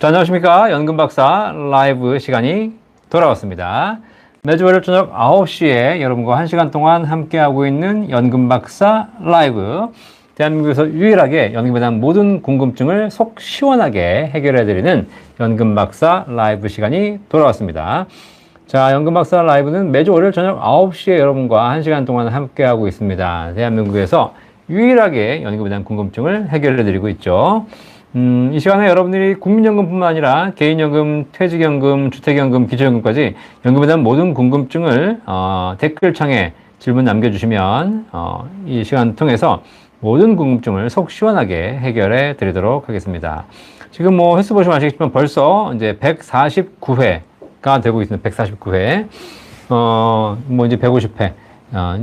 자, 안녕하십니까. 연금박사 라이브 시간이 돌아왔습니다. 매주 월요일 저녁 9시에 여러분과 1시간 동안 함께하고 있는 연금박사 라이브. 대한민국에서 유일하게 연금에 대한 모든 궁금증을 속 시원하게 해결해드리는 연금박사 라이브 시간이 돌아왔습니다. 자, 연금박사 라이브는 매주 월요일 저녁 9시에 여러분과 1시간 동안 함께하고 있습니다. 대한민국에서 유일하게 연금에 대한 궁금증을 해결해드리고 있죠. 이 시간에 여러분들이 국민연금뿐만 아니라 개인연금, 퇴직연금, 주택연금, 기초연금까지 연금에 대한 모든 궁금증을 댓글창에 질문 남겨주시면 이 시간 통해서 모든 궁금증을 속 시원하게 해결해 드리도록 하겠습니다. 지금 뭐 횟수 보시면 아시겠지만 벌써 이제 149회가 되고 있습니다. 149회. 뭐 이제 150회.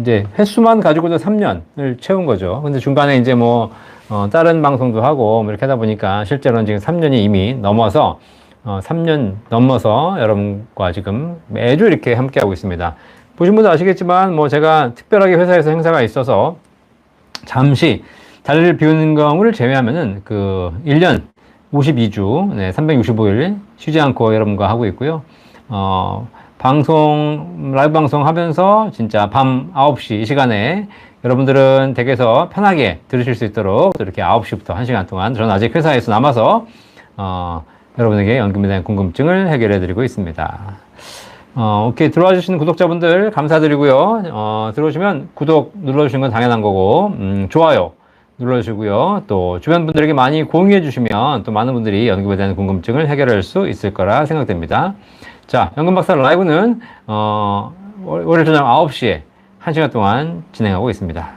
이제 횟수만 가지고도 3년을 채운 거죠. 근데 중간에 이제 뭐 다른 방송도 하고 뭐 이렇게 하다 보니까 실제로는 지금 3년이 이미 넘어서 3년 넘어서 여러분과 지금 매주 이렇게 함께하고 있습니다. 보신 분도 아시겠지만 뭐 제가 특별하게 회사에서 행사가 있어서 잠시 자리를 비우는 경우를 제외하면은 그 1년 52주, 네, 365일 쉬지 않고 여러분과 하고 있고요. 라이브 방송 하면서 진짜 밤 9시 이 시간에 여러분들은 댁에서 편하게 들으실 수 있도록 이렇게 9시부터 1시간 동안 저는 아직 회사에서 남아서 여러분에게 연금에 대한 궁금증을 해결해 드리고 있습니다. 오케이. 들어와 주시는 구독자분들 감사드리고요. 들어오시면 구독 눌러주시는 건 당연한 거고, 좋아요 눌러주시고요. 또 주변 분들에게 많이 공유해 주시면 또 많은 분들이 연금에 대한 궁금증을 해결할 수 있을 거라 생각됩니다. 자, 연금박사 라이브는 월요일 저녁 9시에 1시간 동안 진행하고 있습니다.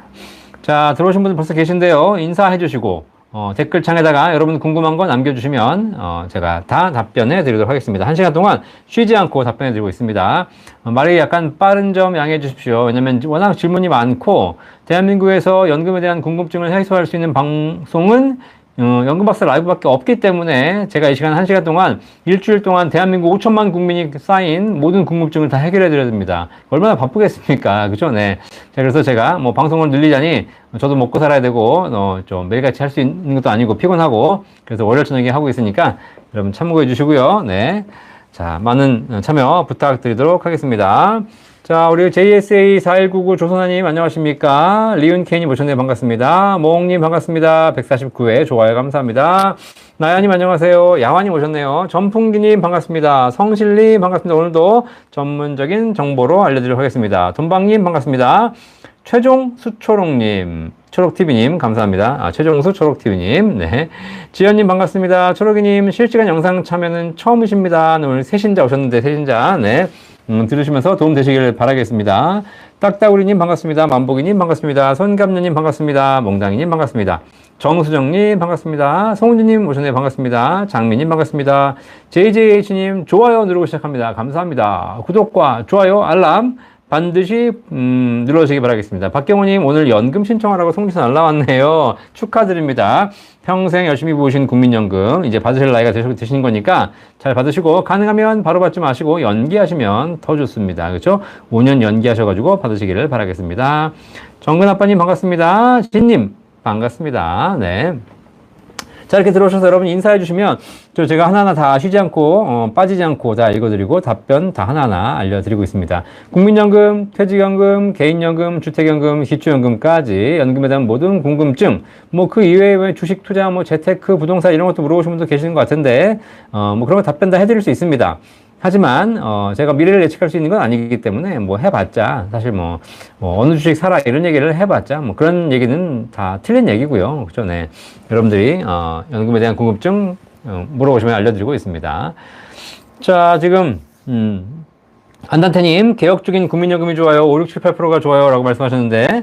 자, 들어오신 분들 벌써 계신데요. 인사해 주시고 댓글창에다가 여러분 궁금한 거 남겨주시면 제가 다 답변해 드리도록 하겠습니다. 1시간 동안 쉬지 않고 답변해 드리고 있습니다. 말이 약간 빠른 점 양해해 주십시오. 왜냐면 워낙 질문이 많고 대한민국에서 연금에 대한 궁금증을 해소할 수 있는 방송은 연금박사 라이브밖에 없기 때문에 제가 이 시간 1시간 동안 일주일 동안 대한민국 5천만 국민이 쌓인 모든 궁금증을 다 해결해 드려야 됩니다. 얼마나 바쁘겠습니까? 그죠? 네. 자, 그래서 제가 뭐 방송을 늘리자니 저도 먹고 살아야 되고 좀 매일같이 할 수 있는 것도 아니고 피곤하고 그래서 월요일 저녁에 하고 있으니까 여러분 참고해 주시고요. 네. 자, 많은 참여 부탁드리도록 하겠습니다. 자, 우리 JSA4199 조선아님 안녕하십니까? 리은케이님 오셨네요. 반갑습니다. 모홍님 반갑습니다. 149회 좋아요 감사합니다. 나야님 안녕하세요. 야환님 오셨네요. 전풍기님 반갑습니다. 성실님 반갑습니다. 오늘도 전문적인 정보로 알려드리도록 하겠습니다. 돈방님 반갑습니다. 최종수초록님, 초록TV님 감사합니다. 최종수 초록TV님, 네. 지연님 반갑습니다. 초록이님 실시간 영상 참여는 처음이십니다. 오늘 새신자 오셨는데 새신자, 네. 들으시면서 도움 되시길 바라겠습니다. 딱따구리님 반갑습니다. 만보기님 반갑습니다. 손감녀님 반갑습니다. 몽당이님 반갑습니다. 정수정님 반갑습니다. 송은주님 오셨네요. 반갑습니다. 장미님 반갑습니다. JJH님 좋아요 누르고 시작합니다. 감사합니다. 구독과 좋아요 알람 반드시 눌러주시기 바라겠습니다. 박경호님 오늘 연금 신청하라고 송지서 날라왔네요. 축하드립니다. 평생 열심히 모으신 국민연금 이제 받으실 나이가 되신 거니까 잘 받으시고 가능하면 바로 받지 마시고 연기하시면 더 좋습니다. 그렇죠? 5년 연기하셔가지고 받으시기를 바라겠습니다. 정근아빠님 반갑습니다. 진님 반갑습니다. 네. 자, 이렇게 들어오셔서 여러분 인사해 주시면 제가 하나하나 다 쉬지 않고 빠지지 않고 다 읽어드리고 답변 다 하나하나 알려드리고 있습니다. 국민연금, 퇴직연금, 개인연금, 주택연금, 기초연금까지 연금에 대한 모든 궁금증 뭐 그 이외에 주식 투자, 뭐 재테크, 부동산 이런 것도 물어보시는 분도 계시는 것 같은데 뭐 그런 거 답변 다 해드릴 수 있습니다. 하지만 제가 미래를 예측할 수 있는 건 아니기 때문에 뭐 해봤자 사실 뭐 어느 주식 사라 이런 얘기를 해봤자 뭐 그런 얘기는 다 틀린 얘기고요. 그죠? 네. 여러분들이 연금에 대한 궁금증 물어보시면 알려드리고 있습니다. 자, 지금 안단태님 개혁 중인 국민연금이 좋아요. 5, 6, 7, 8%가 좋아요라고 말씀하셨는데.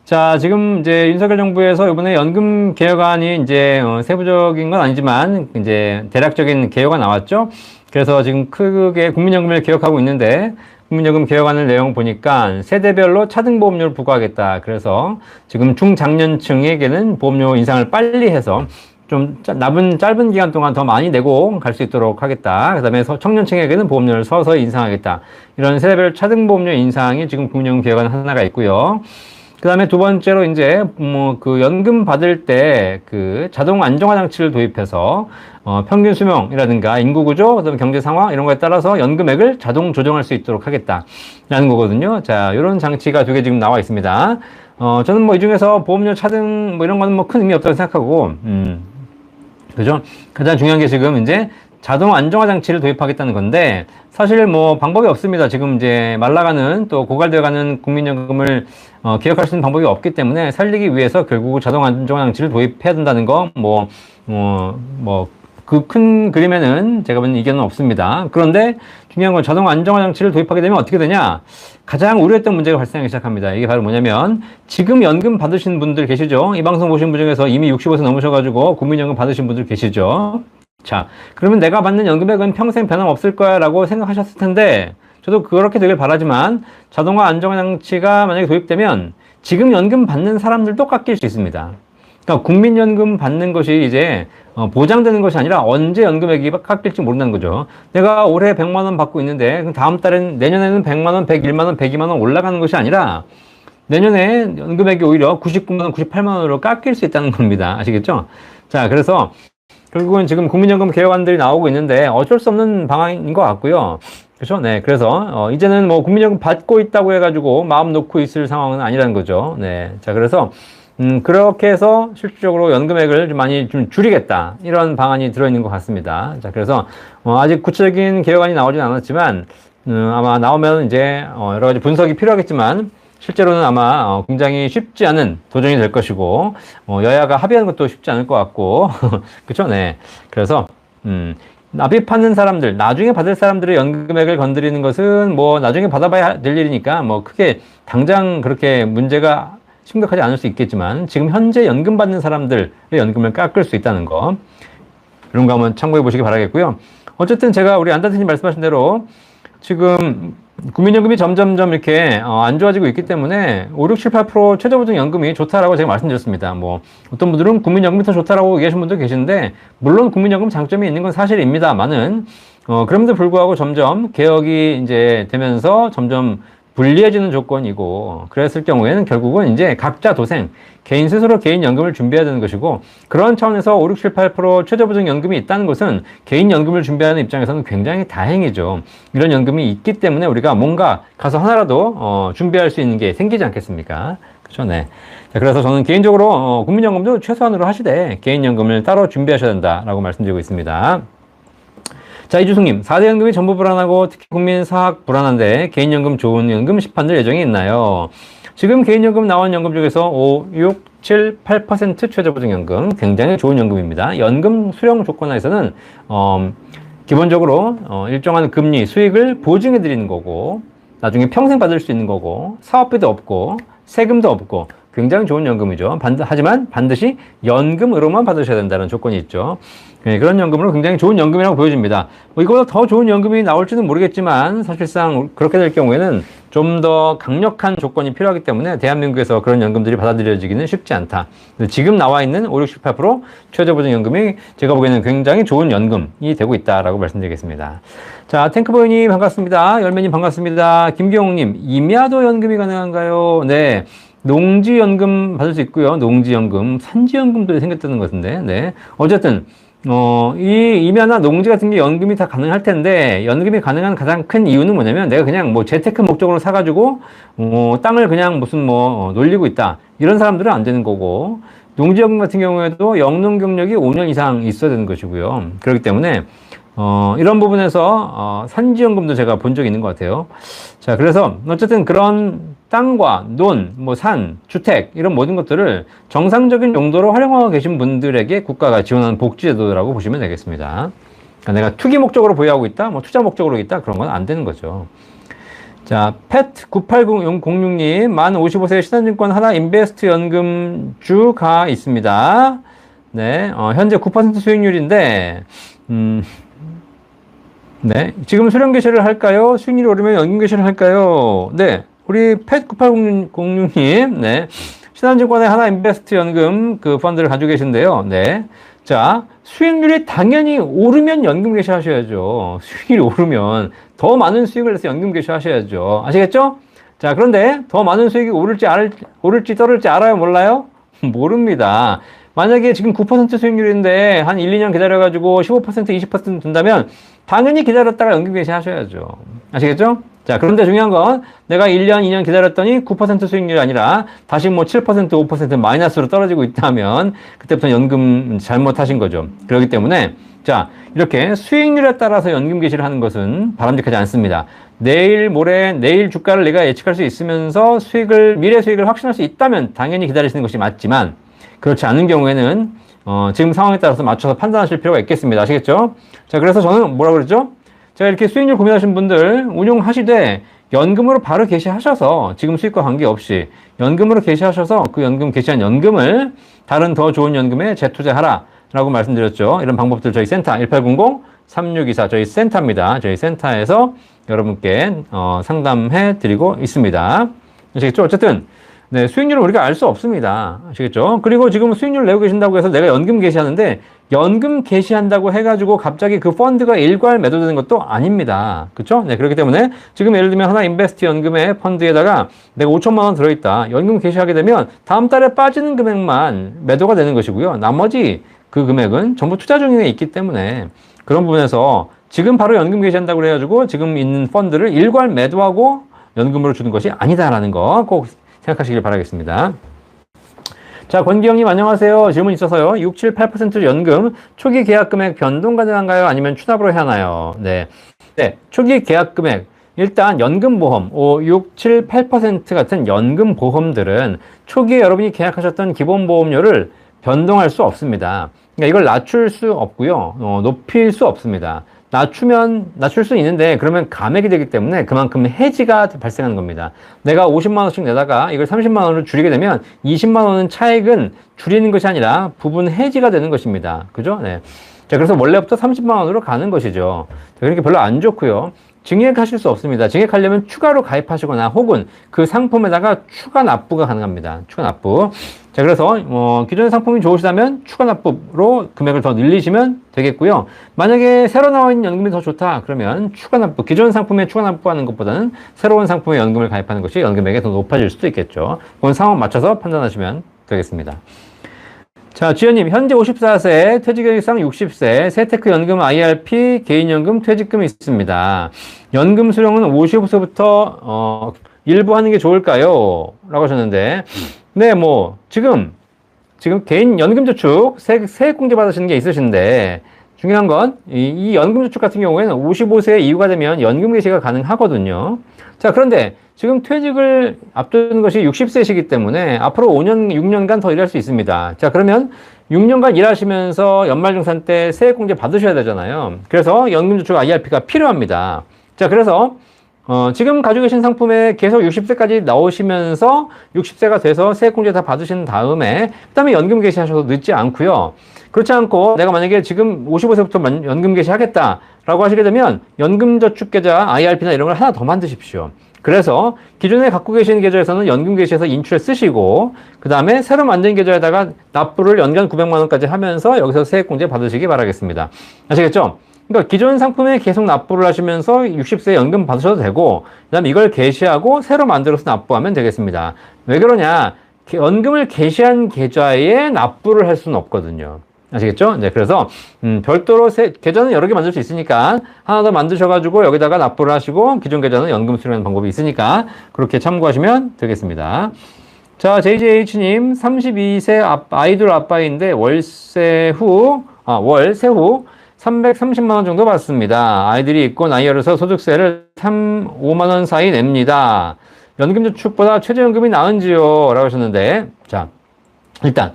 자, 지금 이제 윤석열 정부에서 이번에 연금 개혁안이 이제 세부적인 건 아니지만 이제 대략적인 개혁안 나왔죠. 그래서 지금 크게 국민연금을 개혁하고 있는데 국민연금 개혁안을 내용 보니까 세대별로 차등보험료를 부과하겠다. 그래서 지금 중장년층에게는 보험료 인상을 빨리 해서 좀 남은 짧은 기간 동안 더 많이 내고 갈 수 있도록 하겠다. 그 다음에 청년층에게는 보험료를 서서히 인상하겠다. 이런 세대별 차등보험료 인상이 지금 국민연금 개혁안 하나가 있고요. 그 다음에 두 번째로 이제 뭐 그 연금 받을 때 그 자동 안정화 장치를 도입해서 평균 수명이라든가 인구 구조, 그다음에 경제 상황 이런 거에 따라서 연금액을 자동 조정할 수 있도록 하겠다라는 거거든요. 자, 이런 장치가 두 개 지금 나와 있습니다. 저는 뭐 이 중에서 보험료 차등 뭐 이런 거는 뭐 큰 의미 없다고 생각하고, 그죠? 가장 중요한 게 지금 이제 자동 안정화 장치를 도입하겠다는 건데, 사실 뭐 방법이 없습니다. 지금 이제 말라가는 또 고갈되어가는 국민연금을 기억할 수 있는 방법이 없기 때문에 살리기 위해서 결국 자동 안정화 장치를 도입해야 된다는 거, 그 큰 그림에는 제가 보는 이견은 없습니다. 그런데 중요한 건 자동 안정화 장치를 도입하게 되면 어떻게 되냐? 가장 우려했던 문제가 발생하기 시작합니다. 이게 바로 뭐냐면 지금 연금 받으신 분들 계시죠? 이 방송 보신 분 중에서 이미 65세 넘으셔가지고 국민연금 받으신 분들 계시죠? 자, 그러면 내가 받는 연금액은 평생 변함없을 거야 라고 생각하셨을 텐데, 저도 그렇게 되길 바라지만 자동화 안정화 장치가 만약에 도입되면 지금 연금 받는 사람들도 깎일 수 있습니다. 그러니까 국민연금 받는 것이 이제 보장되는 것이 아니라 언제 연금액이 깎일지 모른다는 거죠. 내가 올해 100만 원 받고 있는데 그럼 다음 달엔 내년에는 100만 원, 101만 원, 102만 원 올라가는 것이 아니라 내년에 연금액이 오히려 99만 원, 98만 원으로 깎일 수 있다는 겁니다. 아시겠죠? 자, 그래서 결국은 지금 국민연금 개혁안들이 나오고 있는데 어쩔 수 없는 방안인 것 같고요. 그렇죠? 네. 그래서 이제는 뭐 국민연금 받고 있다고 해가지고 마음 놓고 있을 상황은 아니라는 거죠. 네. 자, 그래서 그렇게 해서 실질적으로 연금액을 좀 많이 좀 줄이겠다. 이런 방안이 들어있는 것 같습니다. 자, 그래서 아직 구체적인 개혁안이 나오진 않았지만 아마 나오면 이제 여러 가지 분석이 필요하겠지만 실제로는 아마 굉장히 쉽지 않은 도전이 될 것이고 여야가 합의하는 것도 쉽지 않을 것 같고 그렇죠? 네. 그래서 납입하는 사람들, 나중에 받을 사람들의 연금액을 건드리는 것은 뭐 나중에 받아봐야 될 일이니까 뭐 크게 당장 그렇게 문제가 심각하지 않을 수 있겠지만 지금 현재 연금 받는 사람들의 연금을 깎을 수 있다는 거, 이런 거 한번 참고해 보시기 바라겠고요. 어쨌든 제가 우리 안단태님 말씀하신 대로 지금 국민연금이 점점점 이렇게 안 좋아지고 있기 때문에 5, 6, 7, 8% 최저보증연금이 좋다라고 제가 말씀드렸습니다. 뭐 어떤 분들은 국민연금이 더 좋다라고 얘기하시는 분도 계신데 물론 국민연금 장점이 있는 건 사실입니다만은 그럼에도 불구하고 점점 개혁이 이제 되면서 점점 불리해지는 조건이고, 그랬을 경우에는 결국은 이제 각자 도생, 개인 스스로 개인 연금을 준비해야 되는 것이고, 그런 차원에서 5, 6, 7, 8% 최저보증 연금이 있다는 것은 개인 연금을 준비하는 입장에서는 굉장히 다행이죠. 이런 연금이 있기 때문에 우리가 뭔가 가서 하나라도 준비할 수 있는 게 생기지 않겠습니까? 그렇죠, 네. 자, 그래서 저는 개인적으로 국민연금도 최소한으로 하시되 개인 연금을 따로 준비하셔야 된다라고 말씀드리고 있습니다. 자, 이주승님, 4대 연금이 전부 불안하고 특히 국민 사학 불안한데 개인연금 좋은 연금 시판될 예정이 있나요? 지금 개인연금 나온 연금 중에서 5, 6, 7, 8% 최저보증연금 굉장히 좋은 연금입니다. 연금 수령 조건에서는 기본적으로 일정한 금리 수익을 보증해 드리는 거고 나중에 평생 받을 수 있는 거고 사업비도 없고 세금도 없고 굉장히 좋은 연금이죠. 하지만 반드시 연금으로만 받으셔야 된다는 조건이 있죠. 네, 그런 연금으로 굉장히 좋은 연금이라고 보여집니다. 뭐 이거보다 더 좋은 연금이 나올지는 모르겠지만 사실상 그렇게 될 경우에는 좀 더 강력한 조건이 필요하기 때문에 대한민국에서 그런 연금들이 받아들여지기는 쉽지 않다. 지금 나와 있는 5, 6, 18% 최저보증연금이 제가 보기에는 굉장히 좋은 연금이 되고 있다라고 말씀드리겠습니다. 자, 탱크보이님 반갑습니다. 열매님 반갑습니다. 김경욱님, 임야도 연금이 가능한가요? 네. 농지연금 받을 수 있고요. 농지연금, 산지연금도 생겼다는 것 같은데, 네. 어쨌든, 이 임야나 농지 같은 게 연금이 다 가능할 텐데, 연금이 가능한 가장 큰 이유는 뭐냐면, 내가 그냥 뭐 재테크 목적으로 사가지고, 땅을 그냥 무슨 놀리고 있다. 이런 사람들은 안 되는 거고, 농지연금 같은 경우에도 영농 경력이 5년 이상 있어야 되는 것이고요. 그렇기 때문에, 이런 부분에서 산지연금도 제가 본 적이 있는 것 같아요. 자, 그래서 어쨌든 그런 땅과 논, 산, 주택 이런 모든 것들을 정상적인 용도로 활용하고 계신 분들에게 국가가 지원하는 복지제도라고 보시면 되겠습니다. 그러니까 내가 투기 목적으로 보유하고 있다, 투자 목적으로 있다 그런 건 안 되는 거죠. 자, 펫9806님, 만 55세 신한증권 하나 인베스트 연금주가 있습니다. 네, 현재 9% 수익률인데, 네. 지금 수령 개시를 할까요? 수익률이 오르면 연금 개시를 할까요? 네. 우리 펫9806님, 네. 신한증권의 하나 인베스트 연금 그 펀드를 가지고 계신데요. 네. 자, 수익률이 당연히 오르면 연금 개시하셔야죠. 수익률이 오르면 더 많은 수익을 내서 연금 개시하셔야죠. 아시겠죠? 자, 그런데 더 많은 수익이 오를지 떨어질지 알아요? 몰라요? 모릅니다. 만약에 지금 9% 수익률인데 한 1, 2년 기다려가지고 15%, 20% 든다면 당연히 기다렸다가 연금 개시하셔야죠. 아시겠죠? 자, 그런데 중요한 건 내가 1년, 2년 기다렸더니 9% 수익률이 아니라 다시 뭐 7%, 5% 마이너스로 떨어지고 있다면 그때부터 연금 잘못하신 거죠. 그렇기 때문에 자, 이렇게 수익률에 따라서 연금 개시를 하는 것은 바람직하지 않습니다. 내일, 모레, 내일 주가를 내가 예측할 수 있으면서 미래 수익을 확신할 수 있다면 당연히 기다리시는 것이 맞지만 그렇지 않은 경우에는 지금 상황에 따라서 맞춰서 판단하실 필요가 있겠습니다. 아시겠죠? 자, 그래서 저는 뭐라고 그랬죠? 제가 이렇게 수익률 고민하신 분들 운용하시되 연금으로 바로 개시하셔서 지금 수익과 관계없이 연금으로 개시하셔서 그 연금 개시한 연금을 다른 더 좋은 연금에 재투자하라 라고 말씀드렸죠. 이런 방법들 저희 센터 1800-3624 저희 센터입니다. 저희 센터에서 여러분께 상담해 드리고 있습니다. 아시겠죠? 어쨌든 네, 수익률은 우리가 알 수 없습니다. 아시겠죠? 그리고 지금 수익률 내고 계신다고 해서 내가 연금 개시하는데 연금 개시한다고 해가지고 갑자기 그 펀드가 일괄 매도되는 것도 아닙니다. 그쵸? 네, 그렇기 때문에 지금 예를 들면 하나 인베스트 연금의 펀드에다가 내가 5천만 원 들어있다. 연금 개시하게 되면 다음 달에 빠지는 금액만 매도가 되는 것이고요. 나머지 그 금액은 전부 투자 중에 있기 때문에 그런 부분에서 지금 바로 연금 개시한다고 해가지고 지금 있는 펀드를 일괄 매도하고 연금으로 주는 것이 아니다라는 거 꼭 생각하시길 바라겠습니다. 자, 권기영님 안녕하세요. 질문 있어서요. 6, 7, 8% 연금 초기 계약 금액 변동 가능한가요? 아니면 추납으로 해야 하나요? 네. 네, 초기 계약 금액. 일단 연금보험 5, 6, 7, 8% 같은 연금보험들은 초기에 여러분이 계약하셨던 기본보험료를 변동할 수 없습니다. 그러니까 이걸 낮출 수 없고요. 높일 수 없습니다. 낮출 수 있는데 그러면 감액이 되기 때문에 그만큼 해지가 발생하는 겁니다. 내가 50만 원씩 내다가 이걸 30만 원으로 줄이게 되면 20만 원은 차액은 줄이는 것이 아니라 부분 해지가 되는 것입니다. 그죠? 네. 자, 그래서 원래부터 30만 원으로 가는 것이죠. 그러니까 별로 안 좋고요. 증액하실 수 없습니다. 증액하려면 추가로 가입하시거나 혹은 그 상품에다가 추가 납부가 가능합니다. 추가 납부. 자, 그래서 기존의 상품이 좋으시다면 추가 납부로 금액을 더 늘리시면 되겠고요. 만약에 새로 나와 있는 연금이 더 좋다 그러면 추가 납부, 기존 상품에 추가 납부하는 것보다는 새로운 상품에 연금을 가입하는 것이 연금액이 더 높아질 수도 있겠죠. 그건 상황 맞춰서 판단하시면 되겠습니다. 자, 주연님, 현재 54세, 퇴직연금상 60세, 세테크 연금 IRP, 개인연금 퇴직금이 있습니다. 연금 수령은 55세부터, 일부 하는 게 좋을까요? 라고 하셨는데, 네, 지금 개인 연금저축, 세액공제 받으시는 게 있으신데, 중요한 건, 이 연금저축 같은 경우에는 55세 이후가 되면 연금 개시가 가능하거든요. 자, 그런데 지금 퇴직을 앞두는 것이 60세시기 때문에 앞으로 5년, 6년간 더 일할 수 있습니다. 자, 그러면 6년간 일하시면서 연말정산 때 세액공제 받으셔야 되잖아요. 그래서 연금저축 IRP가 필요합니다. 자, 그래서 지금 가지고 계신 상품에 계속 60세까지 나오시면서 60세가 돼서 세액공제 다 받으신 다음에 그다음에 연금 개시하셔도 늦지 않고요. 그렇지 않고 내가 만약에 지금 55세부터 연금 개시하겠다라고 하시게 되면 연금저축계좌 IRP나 이런 걸 하나 더 만드십시오. 그래서 기존에 갖고 계신 계좌에서는 연금 개시해서 인출에 쓰시고 그 다음에 새로 만든 계좌에다가 납부를 연간 900만 원까지 하면서 여기서 세액공제 받으시기 바라겠습니다. 아시겠죠? 그러니까 기존 상품에 계속 납부를 하시면서 60세 연금 받으셔도 되고 그 다음에 이걸 개시하고 새로 만들어서 납부하면 되겠습니다. 왜 그러냐? 연금을 개시한 계좌에 납부를 할 수는 없거든요. 아시겠죠? 네, 그래서 별도로 계좌는 여러 개 만들 수 있으니까 하나 더 만드셔가지고 여기다가 납부를 하시고 기존 계좌는 연금 수령하는 방법이 있으니까 그렇게 참고하시면 되겠습니다. 자, JJH님 32세 아이돌 아빠인데 월 세후 330만 원 정도 받습니다. 아이들이 있고 나이 어려서 소득세를 5만 원 사이 냅니다. 연금저축보다 최저연금이 나은지요? 라고 하셨는데, 자, 일단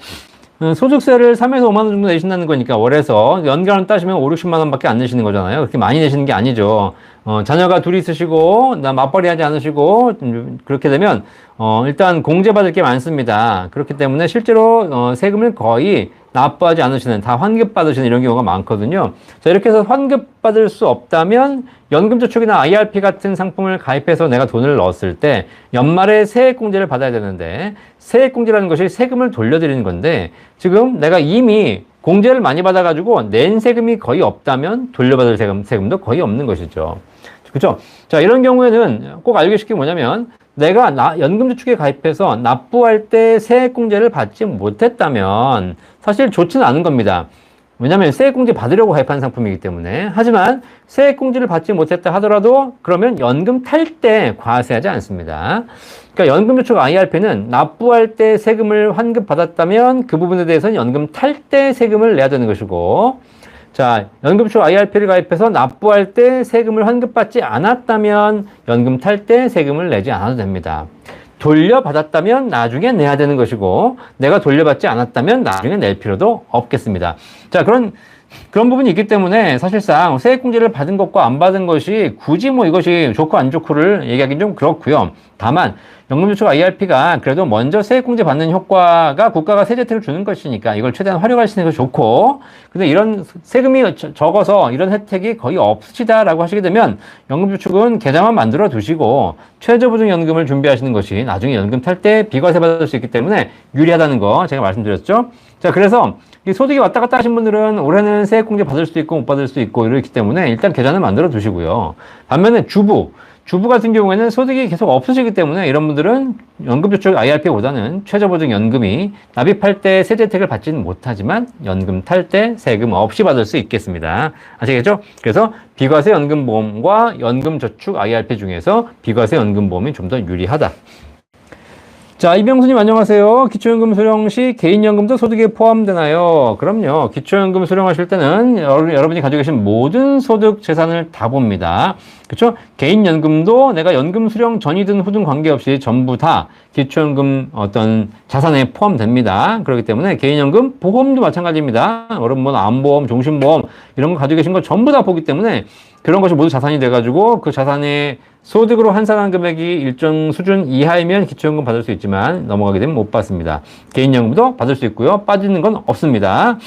소득세를 3에서 5만 원 정도 내신다는 거니까 월에서 연간을 따시면 5, 60만 원밖에 안 내시는 거잖아요. 그렇게 많이 내시는 게 아니죠. 자녀가 둘이 있으시고 맞벌이 하지 않으시고 그렇게 되면 일단 공제받을 게 많습니다. 그렇기 때문에 실제로 세금을 거의 납부하지 않으시는, 다 환급받으시는 이런 경우가 많거든요. 자, 이렇게 해서 환급받을 수 없다면 연금저축이나 IRP 같은 상품을 가입해서 내가 돈을 넣었을 때 연말에 세액공제를 받아야 되는데 세액공제라는 것이 세금을 돌려드리는 건데 지금 내가 이미 공제를 많이 받아가지고 낸 세금이 거의 없다면 돌려받을 세금도 거의 없는 것이죠. 그렇죠? 자, 이런 경우에는 꼭 알고 계실 게 뭐냐면 내가 연금저축에 가입해서 납부할 때 세액공제를 받지 못했다면 사실 좋지는 않은 겁니다. 왜냐하면 세액공제 받으려고 가입한 상품이기 때문에. 하지만 세액공제를 받지 못했다 하더라도 그러면 연금 탈 때 과세하지 않습니다. 그러니까 연금저축 IRP는 납부할 때 세금을 환급받았다면 그 부분에 대해서는 연금 탈 때 세금을 내야 되는 것이고, 자, 연금저축 IRP를 가입해서 납부할 때 세금을 환급받지 않았다면 연금 탈 때 세금을 내지 않아도 됩니다. 돌려받았다면 나중에 내야 되는 것이고, 내가 돌려받지 않았다면 나중에 낼 필요도 없겠습니다. 자, 그런 부분이 있기 때문에 사실상 세액공제를 받은 것과 안 받은 것이 굳이 뭐 이것이 좋고 안 좋고를 얘기하기는 좀 그렇고요. 다만 연금저축 IRP가 그래도 먼저 세액공제 받는 효과가 국가가 세제혜택을 주는 것이니까 이걸 최대한 활용할 수 있는 것이 좋고, 근데 이런 세금이 적어서 이런 혜택이 거의 없으시다라고 하시게 되면 연금저축은 계좌만 만들어 두시고 최저보증연금을 준비하시는 것이 나중에 연금 탈 때 비과세 받을 수 있기 때문에 유리하다는 거 제가 말씀드렸죠. 자, 그래서 이 소득이 왔다 갔다 하신 분들은 올해는 세액공제 받을 수도 있고 못 받을 수도 있고 이렇기 때문에 일단 계좌는 만들어 두시고요. 반면에 주부 같은 경우에는 소득이 계속 없으시기 때문에 이런 분들은 연금저축 IRP보다는 최저보증연금이 납입할 때 세제 혜택을 받지는 못하지만 연금 탈 때 세금 없이 받을 수 있겠습니다. 아시겠죠? 그래서 비과세 연금보험과 연금저축 IRP 중에서 비과세 연금보험이 좀 더 유리하다. 자, 이병수님 안녕하세요. 기초연금 수령 시 개인연금도 소득에 포함되나요? 그럼요. 기초연금 수령하실 때는 여러분이 가지고 계신 모든 소득 재산을 다 봅니다. 그렇죠? 개인연금도 내가 연금 수령 전이든 후든 관계없이 전부 다 기초연금 어떤 자산에 포함됩니다. 그렇기 때문에 개인연금 보험도 마찬가지입니다. 여러분 암보험, 종신보험 이런 거 가지고 계신 거 전부 다 보기 때문에 그런 것이 모두 자산이 돼가지고 그 자산의 소득으로 환산한 금액이 일정 수준 이하이면 기초연금 받을 수 있지만 넘어가게 되면 못 받습니다. 개인연금도 받을 수 있고요. 빠지는 건 없습니다.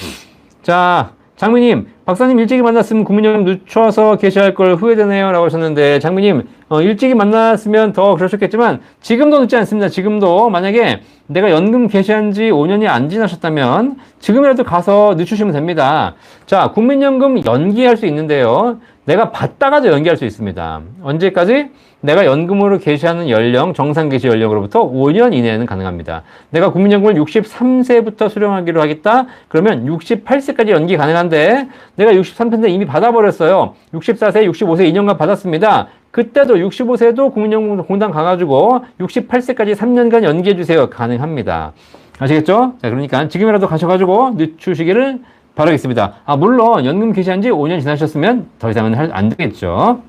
자, 장미님, 박사님 일찍이 만났으면 국민연금 늦춰서 개시할 걸 후회되네요 라고 하셨는데, 장미님 일찍이 만났으면 더 그러셨겠지만 지금도 늦지 않습니다. 지금도 만약에 내가 연금 개시한 지 5년이 안 지나셨다면 지금이라도 가서 늦추시면 됩니다. 자, 국민연금 연기할 수 있는데요, 내가 받다가도 연기할 수 있습니다. 언제까지? 내가 연금으로 개시하는 연령, 정상 개시 연령으로부터 5년 이내에는 가능합니다. 내가 국민연금을 63세부터 수령하기로 하겠다? 그러면 68세까지 연기 가능한데 내가 63세인데 이미 받아버렸어요. 64세, 65세 2년간 받았습니다. 그때도 65세도 국민연금 공단 가가지고 68세까지 3년간 연기해주세요. 가능합니다. 아시겠죠? 자, 그러니까 지금이라도 가셔가지고 늦추시기를 바라겠습니다. 물론 연금 개시한 지 5년 지나셨으면 더 이상은 안 되겠죠.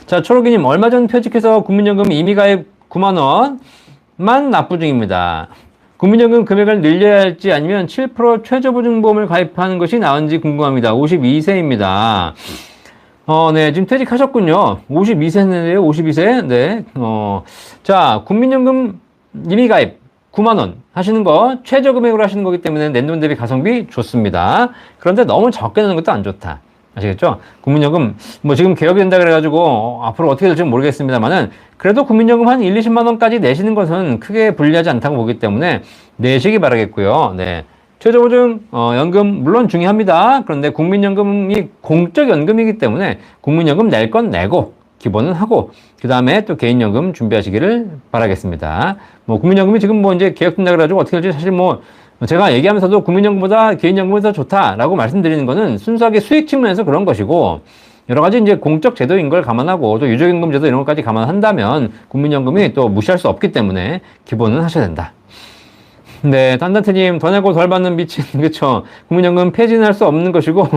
자, 초록이님, 얼마 전 퇴직해서 국민연금 임의가입 9만원만 납부 중입니다. 국민연금 금액을 늘려야 할지 아니면 7% 최저보증보험을 가입하는 것이 나은지 궁금합니다. 52세입니다. 네, 지금 퇴직하셨군요. 52세인데요, 52세. 네. 자, 국민연금 임의가입 9만원 하시는 거 최저 금액으로 하시는 거기 때문에 낸돈 대비 가성비 좋습니다. 그런데 너무 적게 내는 것도 안 좋다. 아시겠죠? 국민연금 뭐 지금 개혁이 된다 그래가지고 앞으로 어떻게 될지 모르겠습니다만은 그래도 국민연금 한 1, 20만 원까지 내시는 것은 크게 불리하지 않다고 보기 때문에 내시기 바라겠고요. 네. 최저보증 연금 물론 중요합니다. 그런데 국민연금이 공적연금이기 때문에 국민연금 낼 건 내고 기본은 하고 그 다음에 또 개인연금 준비하시기를 바라겠습니다. 뭐 국민연금이 지금 뭐 이제 개혁된다 그래가지고 어떻게 될지 사실 뭐 제가 얘기하면서도 국민연금보다 개인연금이 더 좋다라고 말씀드리는 거는 순수하게 수익 측면에서 그런 것이고, 여러 가지 이제 공적 제도인 걸 감안하고 또 유족임금 제도 이런 것까지 감안한다면 국민연금이 또 무시할 수 없기 때문에 기본은 하셔야 된다. 네, 딴딴트님, 더 내고 덜 받는 미친, 그쵸. 국민연금 폐지는 할 수 없는 것이고,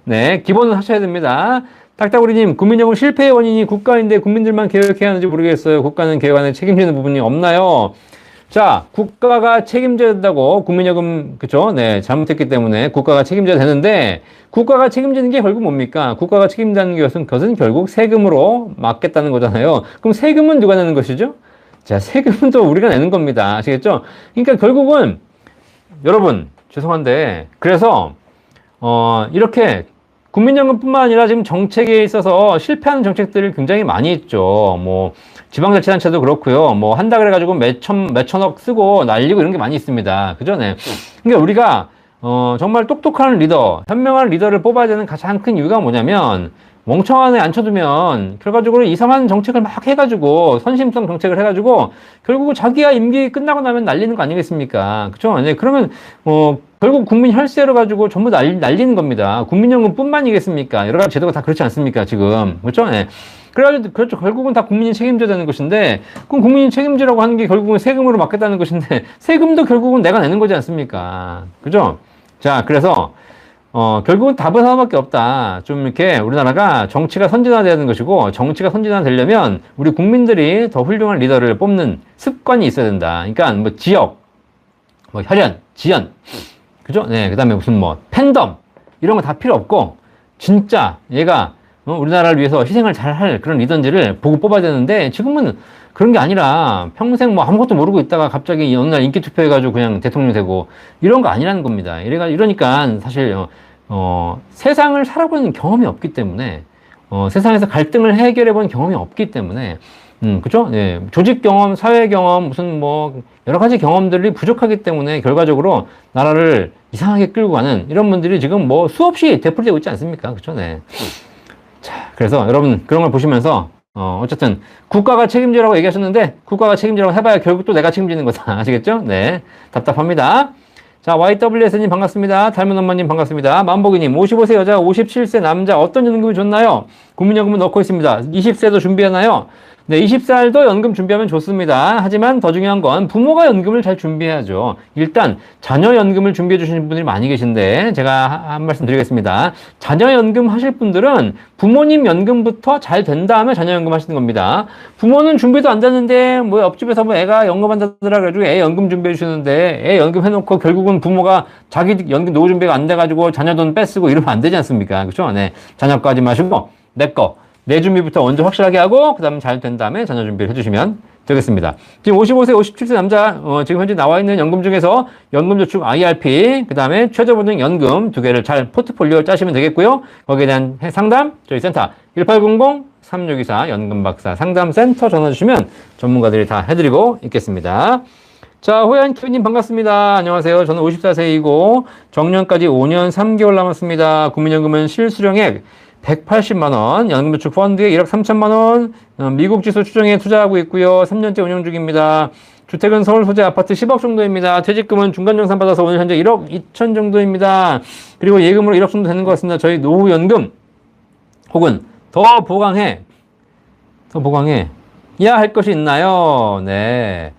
네, 기본은 하셔야 됩니다. 딱따구리님, 국민연금 실패의 원인이 국가인데 국민들만 개혁해야 하는지 모르겠어요. 국가는 개혁 안에 책임지는 부분이 없나요? 자, 국가가 책임져야 된다고, 국민연금, 그쵸? 네, 잘못했기 때문에 국가가 책임져야 되는데, 국가가 책임지는 게 결국 뭡니까? 국가가 책임지는 것은 결국 세금으로 막겠다는 거잖아요. 그럼 세금은 누가 내는 것이죠? 자, 세금은 또 우리가 내는 겁니다. 아시겠죠? 그러니까 결국은, 여러분, 죄송한데, 그래서, 이렇게, 국민연금뿐만 아니라 지금 정책에 있어서 실패하는 정책들이 굉장히 많이 있죠. 뭐, 지방자치단체도 그렇고요. 뭐, 한다 그래가지고 몇천억 쓰고 날리고 이런 게 많이 있습니다. 그죠? 네. 그러니까 우리가, 정말 똑똑한 리더, 현명한 리더를 뽑아야 되는 가장 큰 이유가 뭐냐면, 멍청한 애 앉혀두면 결과적으로 이상한 정책을 막 해가지고 선심성 정책을 해가지고 결국 자기가 임기 끝나고 나면 날리는 거 아니겠습니까? 그쵸? 네, 그러면 결국 국민 혈세로 가지고 전부 날리는 겁니다. 국민연금뿐만이겠습니까? 여러 가지 제도가 다 그렇지 않습니까? 지금 그렇죠? 네. 그래가지고 그렇죠. 결국은 다 국민이 책임져야 되는 것인데 그럼 국민이 책임지라고 하는 게 결국은 세금으로 막겠다는 것인데 세금도 결국은 내가 내는 거지 않습니까? 그죠? 자, 그래서 결국은 답은 하나밖에 없다. 좀 이렇게 우리나라가 정치가 선진화되는 것이고, 정치가 선진화되려면 우리 국민들이 더 훌륭한 리더를 뽑는 습관이 있어야 된다. 그러니까 뭐 지역, 뭐 혈연, 지연, 그죠? 네, 그 다음에 무슨 뭐 팬덤, 이런 거 다 필요 없고, 진짜 얘가 우리나라를 위해서 희생을 잘 할 그런 리더인지를 보고 뽑아야 되는데, 지금은 그런 게 아니라 평생 뭐 아무것도 모르고 있다가 갑자기 어느 날 인기 투표해가지고 그냥 대통령 되고, 이런 거 아니라는 겁니다. 이러니까 사실, 세상을 살아보는 경험이 없기 때문에, 세상에서 갈등을 해결해본 경험이 없기 때문에, 그죠? 예. 조직 경험, 사회 경험, 무슨 뭐, 여러 가지 경험들이 부족하기 때문에 결과적으로 나라를 이상하게 끌고 가는 이런 분들이 지금 뭐 수없이 되풀이되고 있지 않습니까? 그죠? 네. 자, 그래서 여러분 그런 걸 보시면서, 어쨌든 국가가 책임지라고 얘기하셨는데, 국가가 책임지라고 해봐야 결국 또 내가 책임지는 거다. 아시겠죠? 네. 답답합니다. 자, YWS님 반갑습니다. 닮은 엄마님 반갑습니다. 만복이님, 55세 여자, 57세 남자, 어떤 연금이 좋나요? 국민연금은 넣고 있습니다. 20세도 준비하나요? 네, 20살도 연금 준비하면 좋습니다. 하지만 더 중요한 건 부모가 연금을 잘 준비해야죠. 일단 자녀 연금을 준비해 주시는 분들이 많이 계신데 제가 한 말씀 드리겠습니다. 자녀 연금 하실 분들은 부모님 연금부터 잘 된 다음에 자녀 연금 하시는 겁니다. 부모는 준비도 안 됐는데 뭐 옆집에서 뭐 애가 연금한다더라 그래가지고 애 연금 준비해 주시는데 애 연금 해놓고 결국은 부모가 자기 연금 노후 준비가 안 돼가지고 자녀 돈 뺏쓰고 이러면 안 되지 않습니까? 그렇죠? 네, 자녀까지 마시고 내 준비부터 먼저 확실하게 하고, 그 다음에 잘 된 다음에 자녀 준비를 해주시면 되겠습니다. 지금 55세, 57세 남자, 지금 현재 나와 있는 연금 중에서 연금저축 IRP, 그 다음에 최저보증 연금 두 개를 잘 포트폴리오 짜시면 되겠고요. 거기에 대한 상담, 저희 센터 1800-3624 연금박사 상담센터 전화 주시면 전문가들이 다 해드리고 있겠습니다. 자, 호얀키님 반갑습니다. 안녕하세요. 저는 54세이고 정년까지 5년 3개월 남았습니다. 국민연금은 실수령액 180만원, 연금저축 펀드에 1억 3천만원, 미국 지수 추정에 투자하고 있고요. 3년째 운영 중입니다. 주택은 서울 소재 아파트 10억 정도입니다. 퇴직금은 중간정산 받아서 오늘 현재 1억 2천 정도입니다. 그리고 예금으로 1억 정도 되는 것 같습니다. 저희 노후연금 혹은 더 보강해야 할 것이 있나요? 네.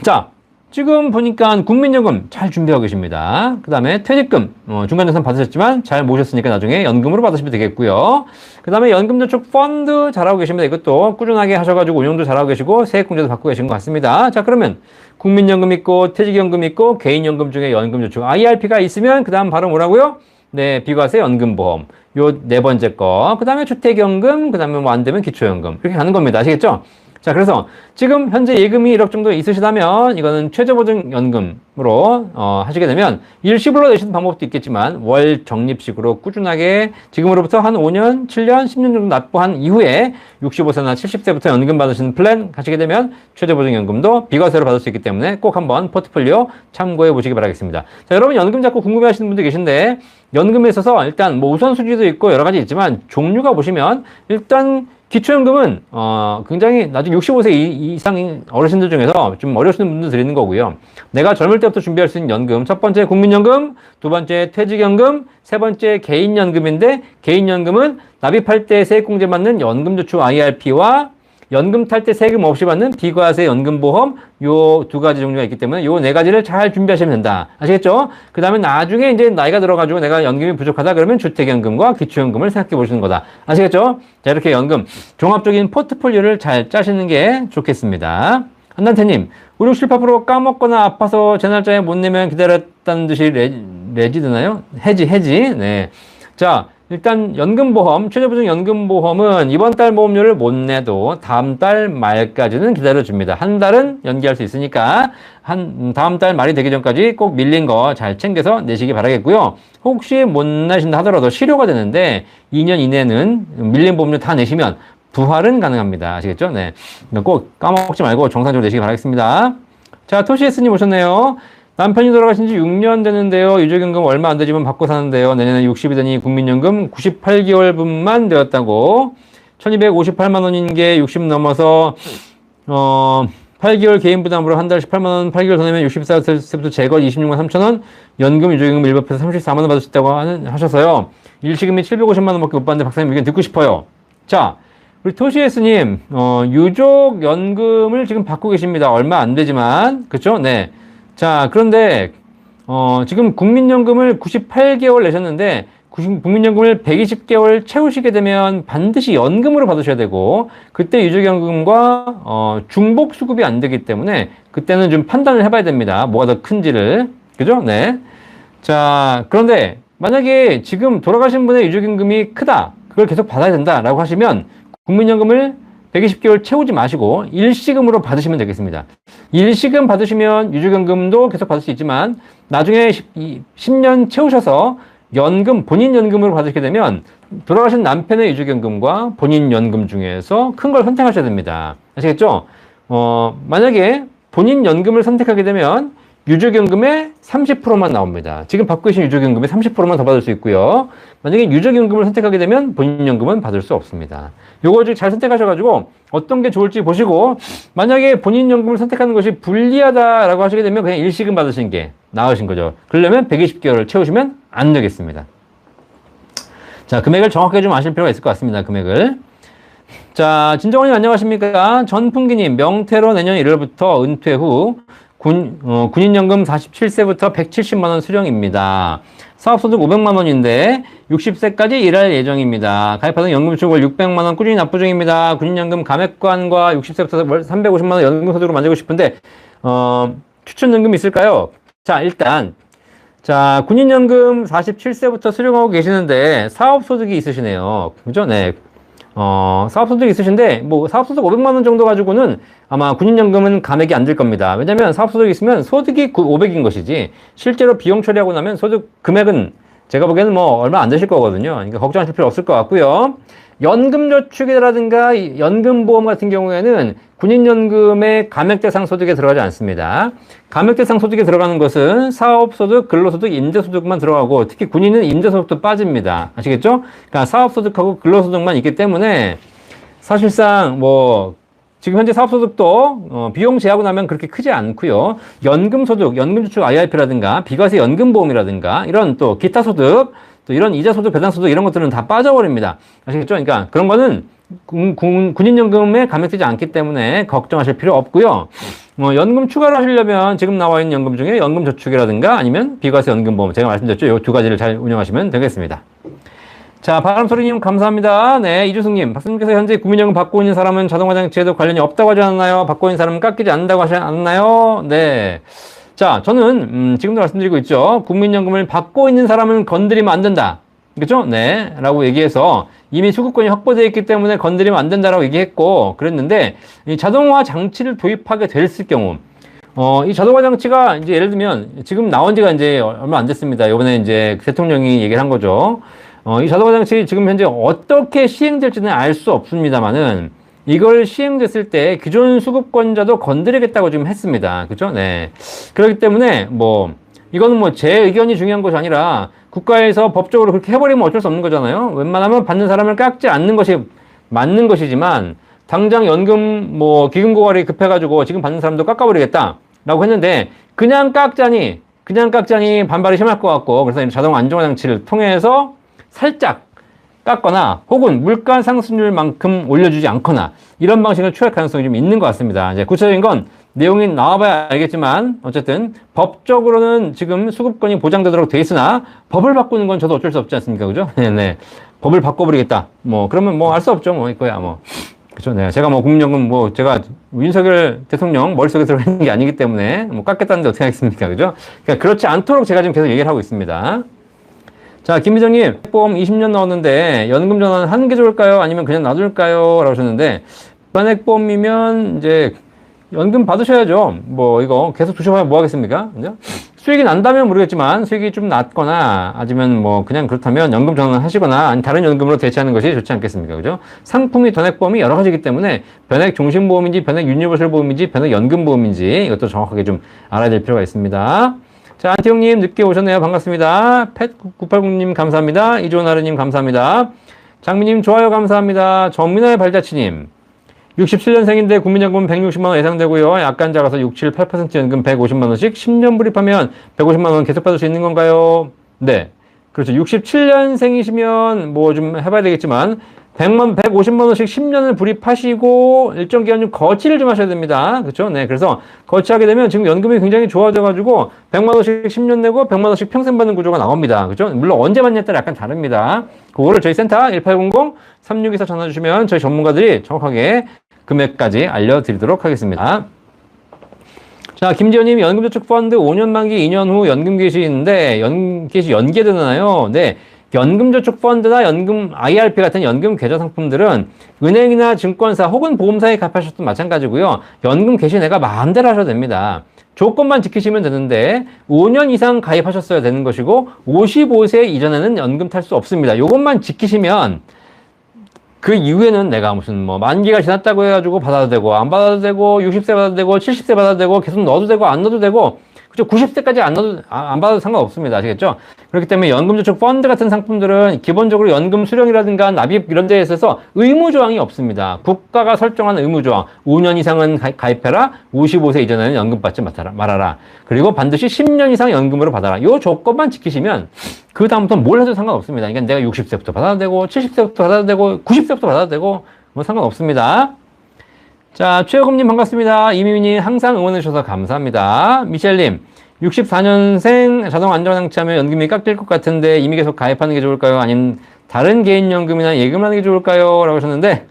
자, 지금 보니까 국민연금 잘 준비하고 계십니다. 그 다음에 퇴직금, 중간정산 받으셨지만 잘 모셨으니까 나중에 연금으로 받으시면 되겠고요. 그 다음에 연금저축 펀드 잘하고 계십니다. 이것도 꾸준하게 하셔가지고 운영도 잘하고 계시고 세액공제도 받고 계신 것 같습니다. 자, 그러면 국민연금 있고 퇴직연금 있고 개인연금 중에 연금저축 IRP가 있으면 그 다음 바로 뭐라고요? 네, 비과세 연금보험. 요 네 번째 거. 그 다음에 주택연금, 그 다음에 뭐 안 되면 기초연금. 이렇게 가는 겁니다. 아시겠죠? 자, 그래서 지금 현재 예금이 1억 정도 있으시다면 이거는 최저보증연금으로 하시게 되면 일시불로 내시는 방법도 있겠지만 월 적립식으로 꾸준하게 지금으로부터 한 5년, 7년, 10년 정도 납부한 이후에 65세나 70세부터 연금 받으시는 플랜 가시게 되면 최저보증연금도 비과세로 받을 수 있기 때문에 꼭 한번 포트폴리오 참고해 보시기 바라겠습니다. 자, 여러분 연금 자꾸 궁금해 하시는 분들 계신데 연금에 있어서 일단 뭐 우선순위도 있고 여러 가지 있지만 종류가 보시면 일단 기초연금은 굉장히 나중에 65세 이상 어르신들 중에서 좀 어려우시는 분들 드리는 거고요. 내가 젊을 때부터 준비할 수 있는 연금, 첫 번째 국민연금, 두 번째 퇴직연금, 세 번째 개인연금인데 개인연금은 납입할 때 세액공제 받는 연금저축 IRP와 연금 탈 때 세금 없이 받는 비과세 연금보험 요 두 가지 종류가 있기 때문에 요 네 가지를 잘 준비하시면 된다. 아시겠죠? 그 다음에 나중에 이제 나이가 들어가지고 내가 연금이 부족하다 그러면 주택연금과 기초연금을 생각해 보시는 거다. 아시겠죠? 자, 이렇게 연금 종합적인 포트폴리오를 잘 짜시는 게 좋겠습니다. 한단태님, 5, 6, 7, 8% 까먹거나 아파서 제 날짜에 못 내면 기다렸다는 듯이 레지 드나요? 해지. 네. 자, 일단 연금보험, 최저보증 연금보험은 이번 달 보험료를 못 내도 다음 달 말까지는 기다려줍니다. 한 달은 연기할 수 있으니까 다음 달 말이 되기 전까지 꼭 밀린 거 잘 챙겨서 내시기 바라겠고요. 혹시 못 내신다 하더라도 실효가 되는데 2년 이내는 밀린 보험료 다 내시면 부활은 가능합니다. 아시겠죠? 네. 꼭 까먹지 말고 정상적으로 내시기 바라겠습니다. 자, 토시에스님 오셨네요. 남편이 돌아가신 지 6년 되는데요. 유족연금 얼마 안 되지만 받고 사는데요. 내년에 60이 되니 국민연금 98개월분만 되었다고. 1258만 원인 게 60 넘어서 8개월 개인 부담으로 한 달 18만 원, 8개월 더 내면 64세부터 제거 26만 3천 원, 연금, 유족연금 일부합해서 34만 원 받을 수 있다고 하셔서요. 일시금이 750만 원밖에 못 받는데 박사님 의견 듣고 싶어요. 자, 우리 토시에스님, 유족연금을 지금 받고 계십니다. 얼마 안 되지만, 그쵸? 네. 자, 그런데, 지금 국민연금을 98개월 내셨는데, 국민연금을 120개월 채우시게 되면 반드시 연금으로 받으셔야 되고, 그때 유족연금과, 중복수급이 안 되기 때문에, 그때는 좀 판단을 해봐야 됩니다. 뭐가 더 큰지를. 그죠? 네. 자, 그런데, 만약에 지금 돌아가신 분의 유족연금이 크다. 그걸 계속 받아야 된다라고 하시면, 국민연금을 120개월 채우지 마시고 일시금으로 받으시면 되겠습니다. 일시금 받으시면 유족연금도 계속 받을 수 있지만 나중에 10년 채우셔서 연금, 본인 연금으로 받으시게 되면 돌아가신 남편의 유족연금과 본인 연금 중에서 큰 걸 선택하셔야 됩니다. 아시겠죠? 만약에 본인 연금을 선택하게 되면 유족연금의 30%만 나옵니다. 지금 받고 계신 유족연금의 30%만 더 받을 수 있고요. 만약에 유족연금을 선택하게 되면 본인 연금은 받을 수 없습니다. 요거 잘 선택하셔가지고 어떤 게 좋을지 보시고 만약에 본인 연금을 선택하는 것이 불리하다라고 하시게 되면 그냥 일시금 받으시는 게 나으신 거죠. 그러려면 120개월을 채우시면 안 되겠습니다. 자, 금액을 정확하게 좀 아실 필요가 있을 것 같습니다. 금액을. 자, 진정원님 안녕하십니까? 전풍기님, 명태로 내년 1월부터 은퇴 후 군인연금 47세부터 170만원 수령입니다. 사업소득 500만원인데 60세까지 일할 예정입니다. 가입하던 연금수출 월 600만원 꾸준히 납부 중입니다. 군인연금 감액관과 60세부터 월 350만원 연금소득으로 만들고 싶은데 추천연금 있을까요? 자, 일단 자, 군인연금 47세부터 수령하고 계시는데 사업소득이 있으시네요. 그죠? 네. 사업소득이 있으신데, 사업소득 500만원 정도 가지고는 아마 군인연금은 감액이 안 될 겁니다. 왜냐면 사업소득이 있으면 소득이 500인 것이지, 실제로 비용 처리하고 나면 소득 금액은 제가 보기에는 얼마 안 되실 거거든요. 그러니까 걱정하실 필요 없을 것 같고요. 연금저축이라든가 연금보험 같은 경우에는 군인연금의 감액대상 소득에 들어가지 않습니다. 감액대상 소득에 들어가는 것은 사업소득, 근로소득, 임대소득만 들어가고 특히 군인은 임대소득도 빠집니다. 아시겠죠? 그러니까 사업소득하고 근로소득만 있기 때문에 사실상 지금 현재 사업소득도 비용 제하고 나면 그렇게 크지 않고요. 연금소득, 연금저축 IRP라든가 비과세 연금보험이라든가 이런 또 기타 소득 또 이런 이자소득, 배당소득 이런 것들은 다 빠져버립니다. 아시겠죠? 그러니까 그런 거는 군인연금에 감액되지 않기 때문에 걱정하실 필요 없고요. 연금 추가로 하시려면 지금 나와 있는 연금 중에 연금저축이라든가 아니면 비과세 연금보험 제가 말씀드렸죠. 이 두 가지를 잘 운영하시면 되겠습니다. 자, 바람소리님 감사합니다. 네, 이주승님, 박사님께서 현재 국민연금 받고 있는 사람은 자동화장치에도 관련이 없다고 하지 않았나요? 받고 있는 사람은 깎이지 않는다고 하지 않았나요? 네. 자, 저는 지금도 말씀드리고 있죠. 국민연금을 받고 있는 사람은 건드리면 안 된다. 그렇죠? 네. 라고 얘기해서 이미 수급권이 확보되어 있기 때문에 건드리면 안 된다라고 얘기했고 그랬는데 이 자동화 장치를 도입하게 됐을 경우 이 자동화 장치가 이제 예를 들면 지금 나온 지가 이제 얼마 안 됐습니다. 이번에 이제 대통령이 얘기를 한 거죠. 이 자동화 장치 지금 현재 어떻게 시행될지는 알 수 없습니다만은 이걸 시행됐을 때 기존 수급권자도 건드리겠다고 지금 했습니다. 그죠? 네. 그렇기 때문에 이거는 제 의견이 중요한 것이 아니라 국가에서 법적으로 그렇게 해버리면 어쩔 수 없는 거잖아요. 웬만하면 받는 사람을 깎지 않는 것이 맞는 것이지만 당장 연금 기금 고갈이 급해가지고 지금 받는 사람도 깎아버리겠다라고 했는데 그냥 깎자니 반발이 심할 것 같고 그래서 자동 안정화 장치를 통해서 살짝 깎거나 혹은 물가 상승률만큼 올려주지 않거나 이런 방식을 취할 가능성이 좀 있는 것 같습니다. 이제 구체적인 건 내용이 나와봐야 알겠지만 어쨌든 법적으로는 지금 수급권이 보장되도록 돼 있으나 법을 바꾸는 건 저도 어쩔 수 없지 않습니까? 그죠? 네네. 법을 바꿔버리겠다. 그러면 알 수 없죠. 이거야 그죠? 네. 제가 국민연금 제가 윤석열 대통령 머릿속에 들어있는 게 아니기 때문에 깎겠다는데 어떻게 하겠습니까? 그죠? 그러니까 그렇지 않도록 제가 지금 계속 얘기를 하고 있습니다. 자, 김희정님, 보험 20년 넣었는데 연금 전환 하는 게 좋을까요? 아니면 그냥 놔둘까요? 라고 하셨는데, 변액보험이면 이제 연금 받으셔야죠. 이거 계속 두셔봐야 뭐 하겠습니까? 그죠? 수익이 난다면 모르겠지만 수익이 좀 낮거나 아니면 그냥 그렇다면 연금 전환 하시거나 아니 다른 연금으로 대체하는 것이 좋지 않겠습니까? 그죠? 상품이 변액보험이 여러 가지이기 때문에 변액 종신보험인지 변액 유니버설 보험인지 변액 연금보험인지 이것도 정확하게 좀 알아야 될 필요가 있습니다. 자, 안티형님 늦게 오셨네요. 반갑습니다. 펫980님 감사합니다. 이조나르님 감사합니다. 장미님 좋아요 감사합니다. 전민아의 발자취님 67년생인데 국민연금 160만원 예상되고요. 약간 작아서 6, 7, 8% 연금 150만원씩 10년 불입하면 150만원 계속 받을 수 있는 건가요? 네. 그렇죠. 67년생이시면 뭐 좀 해봐야 되겠지만 150만원씩 10년을 불입하시고 일정 기간 좀 거치를 좀 하셔야 됩니다. 그렇죠? 네. 그래서 거치하게 되면 지금 연금이 굉장히 좋아져가지고 100만원씩 10년 내고 100만원씩 평생 받는 구조가 나옵니다. 그렇죠? 물론 언제 받냐에 따라 약간 다릅니다. 그거를 저희 센터 1800-3624 전화 주시면 저희 전문가들이 정확하게 금액까지 알려드리도록 하겠습니다. 자, 김지현님 연금저축펀드 5년 만기 2년 후 연금 개시인데 개시 연계되나요? 네. 연금저축펀드나 연금 IRP 같은 연금 계좌 상품들은 은행이나 증권사 혹은 보험사에 가입하셔도 마찬가지고요. 연금 개시 내가 마음대로 하셔도 됩니다. 조건만 지키시면 되는데 5년 이상 가입하셨어야 되는 것이고 55세 이전에는 연금 탈 수 없습니다. 요것만 지키시면 그 이후에는 내가 무슨 뭐 만기가 지났다고 해가지고 받아도 되고 안 받아도 되고 60세 받아도 되고 70세 받아도 되고 계속 넣어도 되고 안 넣어도 되고 그죠? 90세까지 안 받아도 상관없습니다. 아시겠죠? 그렇기 때문에 연금저축 펀드 같은 상품들은 기본적으로 연금 수령이라든가 납입 이런 데에 있어서 의무조항이 없습니다. 국가가 설정한 의무조항 5년 이상은 가입해라. 55세 이전에는 연금 받지 말아라. 그리고 반드시 10년 이상 연금으로 받아라. 요 조건만 지키시면 그 다음부터 뭘 해도 상관없습니다. 그러니까 내가 60세부터 받아도 되고 70세부터 받아도 되고 90세부터 받아도 되고 뭐 상관없습니다. 자, 최여금님 반갑습니다. 이미미님 항상 응원해주셔서 감사합니다. 미셸님 64년생 자동 안전장치하면 연금이 깎일 것 같은데 이미 계속 가입하는 게 좋을까요? 아니면 다른 개인연금이나 예금하는 게 좋을까요? 라고 하셨는데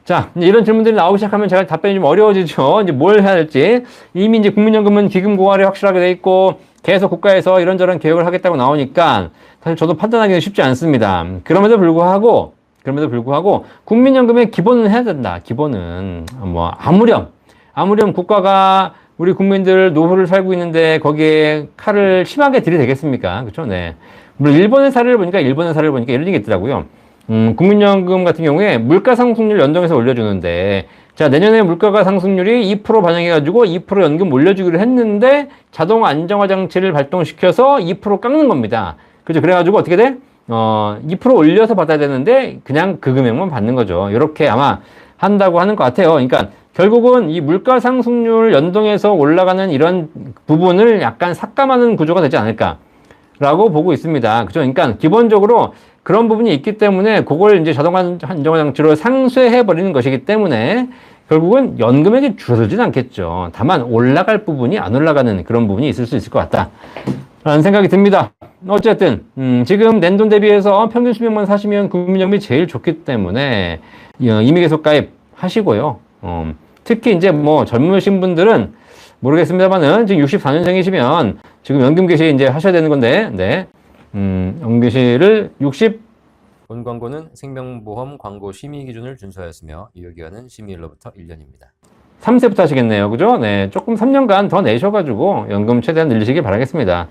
자, 이제 이런 질문들이 나오기 시작하면 제가 답변이 좀 어려워지죠. 이제 뭘 해야 될지. 이미 이제 국민연금은 기금 고갈이 확실하게 돼 있고 계속 국가에서 이런저런 개혁을 하겠다고 나오니까 사실 저도 판단하기는 쉽지 않습니다. 그럼에도 불구하고 국민연금의 기본은 해야 된다. 기본은 뭐 아무렴 국가가 우리 국민들 노후를 살고 있는데 거기에 칼을 심하게 들이대겠습니까? 그렇죠? 네. 물론 일본의 사례를 보니까 이런 얘기 있더라고요. 국민연금 같은 경우에 물가 상승률 연동해서 올려주는데 자, 내년에 물가가 상승률이 2% 반영해가지고 2% 연금 올려주기로 했는데 자동 안정화 장치를 발동시켜서 2% 깎는 겁니다. 그죠? 그래가지고 어떻게 돼? 2% 올려서 받아야 되는데 그냥 그 금액만 받는 거죠. 이렇게 아마 한다고 하는 것 같아요. 그러니까 결국은 이 물가 상승률 연동해서 올라가는 이런 부분을 약간 삭감하는 구조가 되지 않을까라고 보고 있습니다. 그죠? 그러니까 기본적으로 그런 부분이 있기 때문에 그걸 이제 자동 안정화 장치로 상쇄해 버리는 것이기 때문에 결국은 연금액이 줄어들지는 않겠죠. 다만 올라갈 부분이 안 올라가는 그런 부분이 있을 수 있을 것 같다 라는 생각이 듭니다. 어쨌든 지금 낸돈 대비해서 평균 수명만 사시면 국민연금이 제일 좋기 때문에 이미 계속 가입하시고요. 특히 이제 뭐 젊으신 분들은 모르겠습니다만은 지금 64년생이시면 지금 연금 개시 이제 하셔야 되는 건데, 네. 연금 개시를 본 광고는 생명보험 광고 심의 기준을 준수하였으며 유효기간은 심의일로부터 1년입니다. 3세부터 하시겠네요. 그죠? 네. 조금 3년간 더 내셔가지고 연금 최대한 늘리시길 바라겠습니다.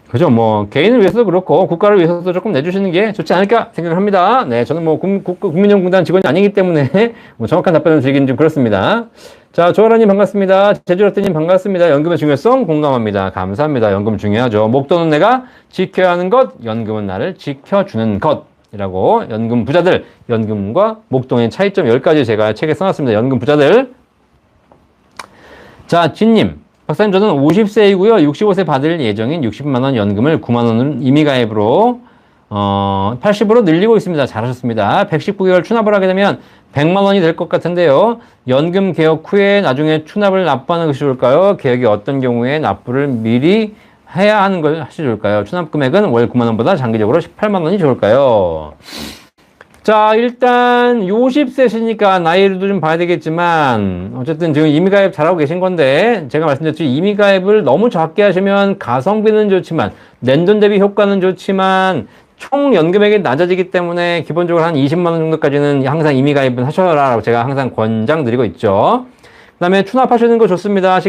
그죠? 뭐, 개인을 위해서도 그렇고, 국가를 위해서도 조금 내주시는 게 좋지 않을까 생각을 합니다. 네. 저는 뭐, 국민연금공단 직원이 아니기 때문에, 뭐 정확한 답변을 드리기는 좀 그렇습니다. 자, 조아라님 반갑습니다. 제주라떼님 반갑습니다. 연금의 중요성 공감합니다. 감사합니다. 연금 중요하죠. 목돈은 내가 지켜야 하는 것, 연금은 나를 지켜주는 것. 이라고, 연금 부자들, 연금과 목돈의 차이점 10가지 제가 책에 써놨습니다. 연금 부자들. 자, 진님. 박사님, 저는 50세이고요. 65세 받을 예정인 60만원 연금을 9만원은 임의가입으로 80으로 늘리고 있습니다. 잘하셨습니다. 119개월 추납을 하게 되면 100만원이 될 것 같은데요. 연금 개혁 후에 나중에 추납을 납부하는 것이 좋을까요? 개혁이 어떤 경우에 납부를 미리 해야 하는 걸 하시 좋을까요? 추납 금액은 월 9만원보다 장기적으로 18만원이 좋을까요? 자, 일단 50세시니까 나이도 좀 봐야 되겠지만 어쨌든 지금 임의가입 잘하고 계신 건데 제가 말씀드렸듯이 임의가입을 너무 적게 하시면 가성비는 좋지만 낸돈 대비 효과는 좋지만 총 연금액이 낮아지기 때문에 기본적으로 한 20만원 정도까지는 항상 임의가입은 하셔라라고 제가 항상 권장드리고 있죠. 그 다음에 추납하시는 거 좋습니다.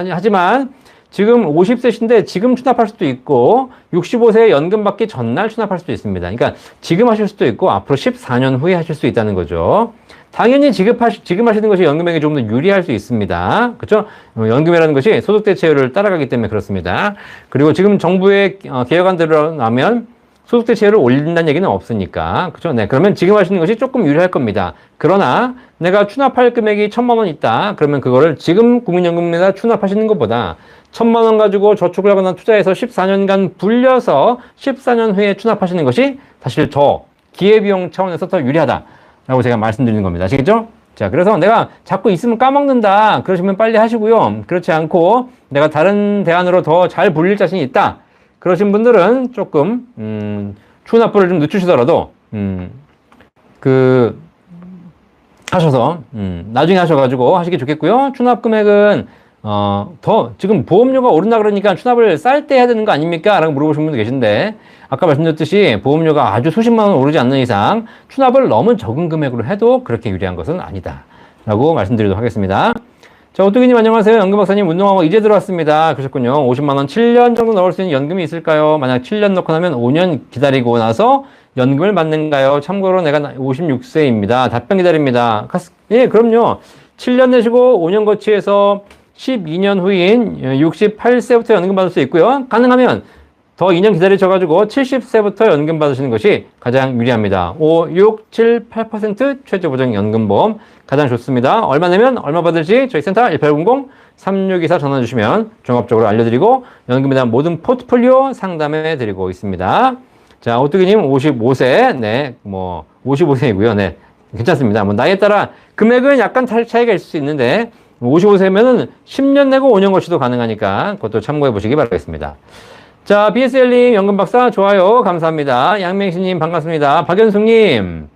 하지만 지금 50세신데 지금 추납할 수도 있고 65세 연금 받기 전날 추납할 수도 있습니다. 그러니까 지금 하실 수도 있고 앞으로 14년 후에 하실 수 있다는 거죠. 당연히 지급하시는 것이 연금에게 좀 더 유리할 수 있습니다. 그렇죠? 연금이라는 것이 소득 대체율을 따라가기 때문에 그렇습니다. 그리고 지금 정부의 개혁안대로 나면 소득 대체율을 올린다는 얘기는 없으니까. 그렇죠? 네. 그러면 지금 하시는 것이 조금 유리할 겁니다. 그러나 내가 추납할 금액이 1,000만 원 있다. 그러면 그거를 지금 국민연금에다 추납하시는 것보다 1,000만 원 가지고 저축을 하거나 투자해서 14년간 불려서 14년 후에 추납하시는 것이 사실 더 기회비용 차원에서 더 유리하다라고 제가 말씀드리는 겁니다. 아시겠죠? 자, 그래서 내가 자꾸 있으면 까먹는다. 그러시면 빨리 하시고요. 그렇지 않고 내가 다른 대안으로 더 잘 불릴 자신이 있다. 그러신 분들은 조금 추납부를 좀 늦추시더라도 하셔서 나중에 하셔가지고 하시기 좋겠고요. 추납 금액은 더 지금 보험료가 오른다 그러니까 추납을 쌀 때 해야 되는 거 아닙니까? 라고 물어보신 분도 계신데 아까 말씀드렸듯이 보험료가 아주 수십만 원 오르지 않는 이상 추납을 너무 적은 금액으로 해도 그렇게 유리한 것은 아니다 라고 말씀드리도록 하겠습니다. 자, 오뚜기님 안녕하세요. 연금박사님 운동하고 이제 들어왔습니다. 그러셨군요. 50만 원 7년 정도 넣을 수 있는 연금이 있을까요? 만약 7년 넣고 나면 5년 기다리고 나서 연금을 받는가요? 참고로 내가 56세입니다. 답변 기다립니다. 예, 그럼요. 7년 내시고 5년 거치해서 12년 후인 68세부터 연금 받을 수 있고요. 가능하면 더 2년 기다리셔가지고 70세부터 연금 받으시는 것이 가장 유리합니다. 5, 6, 7, 8% 최저보장 연금보험 가장 좋습니다. 얼마 내면 얼마 받을지 저희 센터 1800-3624 전화 주시면 종합적으로 알려드리고 연금에 대한 모든 포트폴리오 상담해 드리고 있습니다. 자, 오뚜기님 55세, 네, 55세이고요. 네, 괜찮습니다. 나이에 따라 금액은 약간 차이가 있을 수 있는데 55세면은 10년 내고 5년 거치도 가능하니까 그것도 참고해 보시기 바라겠습니다. 자, BSL님 연금박사 좋아요 감사합니다. 양맹신님 반갑습니다. 박연숙님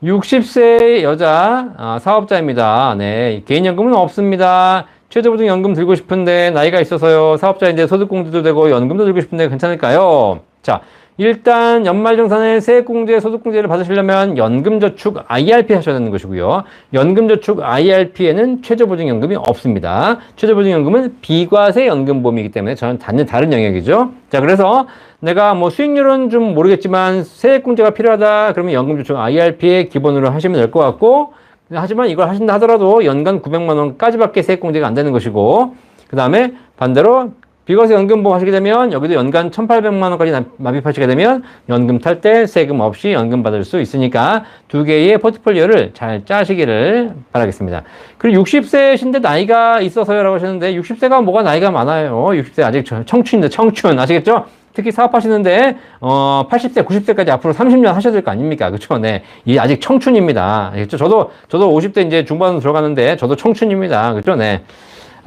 60세 여자 사업자입니다. 네, 개인연금은 없습니다. 최저보증연금 들고 싶은데 나이가 있어서요. 사업자인데 소득공제도 되고 연금도 들고 싶은데 괜찮을까요? 자, 일단 연말정산에 세액공제, 소득공제를 받으시려면 연금저축 IRP 하셔야 되는 것이고요. 연금저축 IRP에는 최저보증연금이 없습니다. 최저보증연금은 비과세 연금보험이기 때문에 저는 다른 영역이죠. 자, 그래서 내가 수익률은 좀 모르겠지만 세액공제가 필요하다 그러면 연금저축 IRP에 기본으로 하시면 될 것 같고, 하지만 이걸 하신다 하더라도 연간 900만 원까지밖에 세액공제가 안 되는 것이고, 그 다음에 반대로 비과세 연금보험 하시게 되면 여기도 연간 1,800만 원까지 납입하시게 되면 연금 탈 때 세금 없이 연금 받을 수 있으니까 두 개의 포트폴리오를 잘 짜시기를 바라겠습니다. 그리고 60세신데 나이가 있어서요라고 하셨는데 60세가 뭐가 나이가 많아요. 60세 아직 청춘인데 청춘 아시겠죠? 특히 사업하시는데 80세, 90세까지 앞으로 30년 하셔야 될 거 아닙니까? 그렇죠? 네. 이 아직 청춘입니다. 알겠죠? 저도 50대 이제 중반으로 들어가는데 저도 청춘입니다. 그렇죠? 네.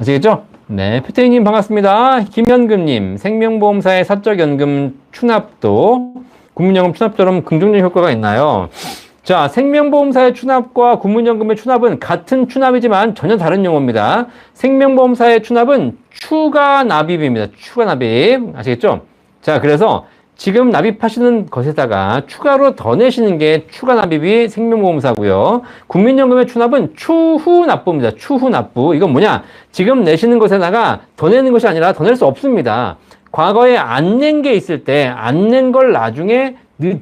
아시겠죠? 네, 표태희님 반갑습니다. 김현금님, 생명보험사의 사적연금 추납도 국민연금 추납처럼 긍정적 효과가 있나요? 자, 생명보험사의 추납과 국민연금의 추납은 같은 추납이지만 전혀 다른 용어입니다. 생명보험사의 추납은 추가 납입입니다. 추가 납입. 아시겠죠? 자, 그래서 지금 납입하시는 것에다가 추가로 더 내시는 게 추가 납입이 생명보험사고요. 국민연금의 추납은 추후 납부입니다. 추후 납부. 이건 뭐냐? 지금 내시는 것에다가 더 내는 것이 아니라 더 낼 수 없습니다. 과거에 안 낸 게 있을 때 안 낸 걸 나중에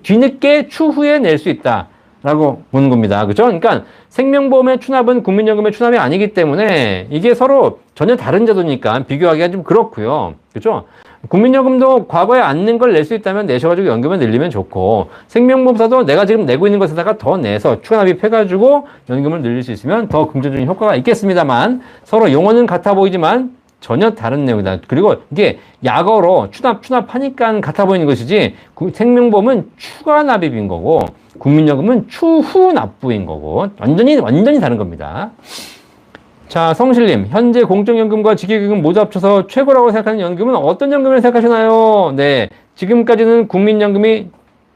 뒤늦게 추후에 낼 수 있다. 라고 보는 겁니다. 그죠? 그러니까 생명보험의 추납은 국민연금의 추납이 아니기 때문에 이게 서로 전혀 다른 제도니까 비교하기가 좀 그렇고요. 그죠? 국민연금도 과거에 안 낸 걸 낼 수 있다면 내셔가지고 연금을 늘리면 좋고, 생명보험사도 내가 지금 내고 있는 것에다가 더 내서 추가 납입해가지고 연금을 늘릴 수 있으면 더 긍정적인 효과가 있겠습니다만 서로 용어는 같아 보이지만 전혀 다른 내용이다. 그리고 이게 약어로 추납하니까 같아 보이는 것이지 생명보험은 추가 납입인 거고 국민연금은 추후 납부인 거고 완전히 다른 겁니다. 자, 성실님, 현재 공적연금과 직역연금 모두 합쳐서 최고라고 생각하는 연금은 어떤 연금을 생각하시나요? 네, 지금까지는 국민연금이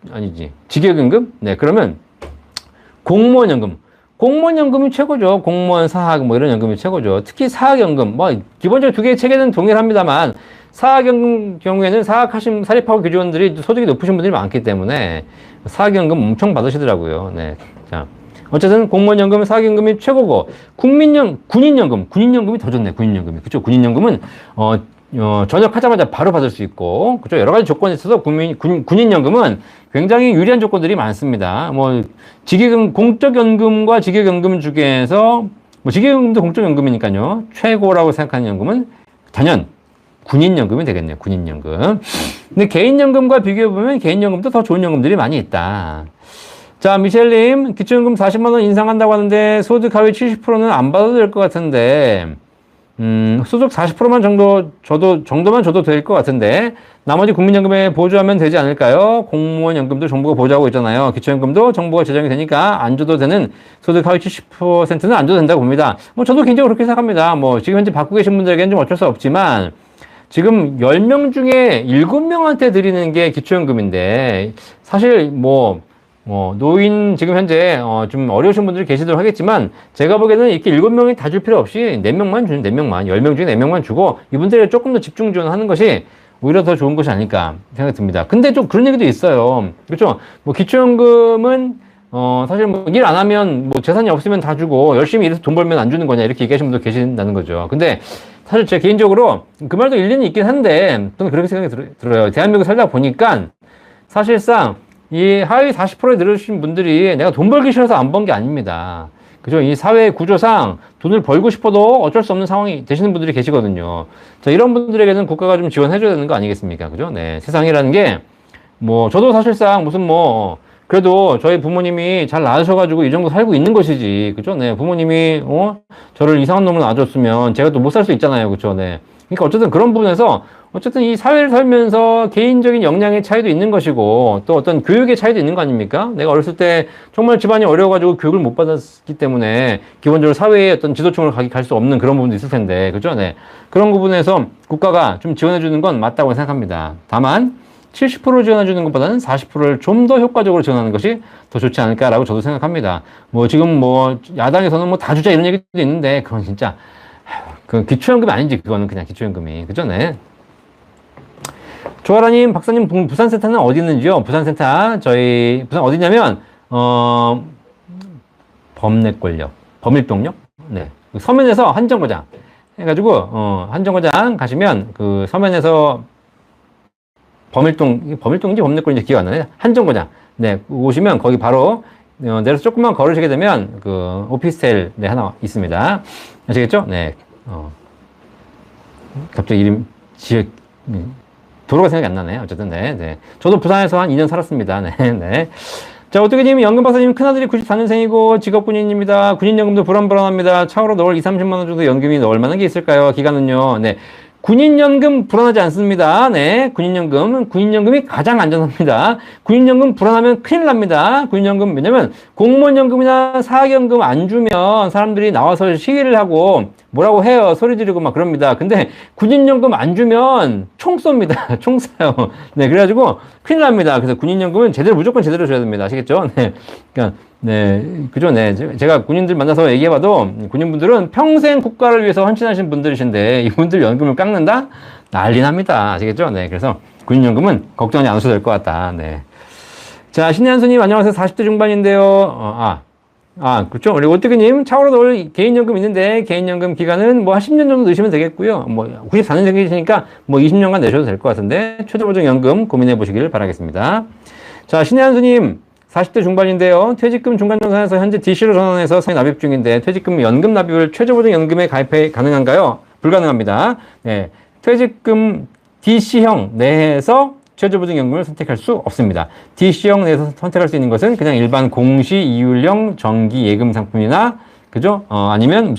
아니지 직역연금? 네, 그러면 공무원연금이 최고죠. 공무원, 사학 이런 연금이 최고죠. 특히 사학연금 기본적으로 두 개의 체계는 동일합니다만 사학연금 경우에는 사립하고 교직원들이 소득이 높으신 분들이 많기 때문에 사학연금 엄청 받으시더라고요. 네, 자. 어쨌든 공무원연금, 사학연금이 최고고 군인연금이 더 좋네. 군인연금이. 그쵸? 군인연금은 전역하자마자 바로 받을 수 있고, 그죠? 여러 가지 조건이 있어서 군인연금은 굉장히 유리한 조건들이 많습니다. 뭐, 공적연금과 직역연금 중에서, 뭐, 직역연금도 공적연금이니까요. 최고라고 생각하는 연금은 단연 군인연금이 되겠네요. 군인연금. 근데 개인연금과 비교해보면 개인연금도 더 좋은 연금들이 많이 있다. 자, 미셸님, 기초연금 40만원 인상한다고 하는데, 소득 하위 70%는 안 받아도 될 것 같은데, 소득 40%만 정도만 줘도 될 것 같은데, 나머지 국민연금에 보조하면 되지 않을까요? 공무원 연금도 정부가 보조하고 있잖아요. 기초연금도 정부가 제정이 되니까 안 줘도 되는 소득 하위 70%는 안 줘도 된다고 봅니다. 뭐, 저도 개인적으로 그렇게 생각합니다. 뭐, 지금 현재 받고 계신 분들에게는 좀 어쩔 수 없지만, 지금 10명 중에 7명한테 드리는 게 기초연금인데, 사실 노인 지금 현재 좀 어려우신 분들이 계시도록 하겠지만 제가 보기에는 이렇게 7명이 다 줄 필요 없이 4명만 주는 4명만 10명 중에 4명만 주고 이분들이 조금 더 집중 지원하는 것이 오히려 더 좋은 것이 아닐까 생각이 듭니다. 근데 좀 그런 얘기도 있어요. 그렇죠? 뭐 기초연금은 사실 뭐 일 안 하면 뭐 재산이 없으면 다 주고 열심히 일해서 돈 벌면 안 주는 거냐 이렇게 얘기하시는 분도 계신다는 거죠. 근데 사실 제 개인적으로 그 말도 일리는 있긴 한데 저는 그렇게 생각이 들어요. 대한민국에 살다 보니까 사실상 이 하위 40%에 늘어주신 분들이 내가 돈 벌기 싫어서 안 번 게 아닙니다. 그죠? 이 사회 구조상 돈을 벌고 싶어도 어쩔 수 없는 상황이 되시는 분들이 계시거든요. 자, 이런 분들에게는 국가가 좀 지원해줘야 되는 거 아니겠습니까? 그죠? 네. 세상이라는 게, 저도 사실상 그래도 저희 부모님이 잘 낳으셔가지고 이 정도 살고 있는 것이지. 그죠? 네. 부모님이, 저를 이상한 놈으로 낳아줬으면 제가 또 못 살 수 있잖아요. 그죠? 네. 그러니까 어쨌든 그런 부분에서 어쨌든 이 사회를 살면서 개인적인 역량의 차이도 있는 것이고 또 어떤 교육의 차이도 있는 거 아닙니까? 내가 어렸을 때 정말 집안이 어려워가지고 교육을 못 받았기 때문에 기본적으로 사회의 어떤 지도층으로 갈 수 없는 그런 부분도 있을 텐데, 그죠? 네. 그런 부분에서 국가가 좀 지원해주는 건 맞다고 생각합니다. 다만 70% 지원해주는 것보다는 40%를 좀 더 효과적으로 지원하는 것이 더 좋지 않을까라고 저도 생각합니다. 지금 야당에서는 다 주자 이런 얘기도 있는데 그건 진짜 그 기초연금이 아닌지 그거는 그냥 기초연금이, 그죠? 네. 조아라님, 박사님, 부산센터는 어디 있는지요? 부산센터, 부산 어디냐면, 범내권역, 범일동역? 네. 서면에서 한정거장 해가지고, 한정거장 가시면, 그 서면에서 범일동인지 범내권인지 기억 안 나네. 한정거장. 네. 오시면 거기 바로, 내려서 조금만 걸으시게 되면, 그, 오피스텔, 네, 하나 있습니다. 아시겠죠? 네. 갑자기 도로가 생각이 안 나네. 어쨌든, 네. 저도 부산에서 한 2년 살았습니다. 네. 자, 오뚜기님, 연금 박사님, 큰아들이 94년생이고, 직업군인입니다. 군인연금도 불안합니다. 차후로 넣을 30만원 정도 연금이 넣을 만한 게 있을까요? 기간은요? 네. 군인연금 불안하지 않습니다. 네. 군인연금이 가장 안전합니다. 군인연금 불안하면 큰일 납니다. 군인연금, 왜냐면 공무원연금이나 사학연금 안 주면 사람들이 나와서 시위를 하고 뭐라고 해요. 소리 지르고 막 그럽니다. 근데 군인연금 안 주면 총 쏩니다. 총 쏴요. 네. 그래가지고 큰일 납니다. 그래서 군인연금은 무조건 제대로 줘야 됩니다. 아시겠죠? 네. 그러니까 네, 그죠? 네. 제가 군인들 만나서 얘기해봐도 군인분들은 평생 국가를 위해서 헌신하신 분들이신데 이분들 연금을 깎는다? 난리 납니다. 아시겠죠? 네. 그래서 군인연금은 걱정이 안 하셔도 될 것 같다. 네. 자, 신혜한수님 안녕하세요. 40대 중반인데요. 그렇죠. 우리 오뚜기님 차후로 넣을 개인연금 있는데 개인연금 기간은 한 10년 정도 넣으시면 되겠고요. 94년생이시니까 20년간 내셔도 될 것 같은데 최저보장연금 고민해 보시길 바라겠습니다. 자, 신혜한수님 40대 중반인데요. 퇴직금 중간정산에서 현재 DC로 전환해서 상위 납입 중인데 퇴직금 연금 납입을 최저보장연금에 가입해 가능한가요? 불가능합니다. 네, 퇴직금 DC형 내에서 최저보장연금을 선택할 수 없습니다. DC형 내에서 선택할 수 있는 것은 그냥 일반 공시 이율형 정기 예금 상품이나 그죠? 아니면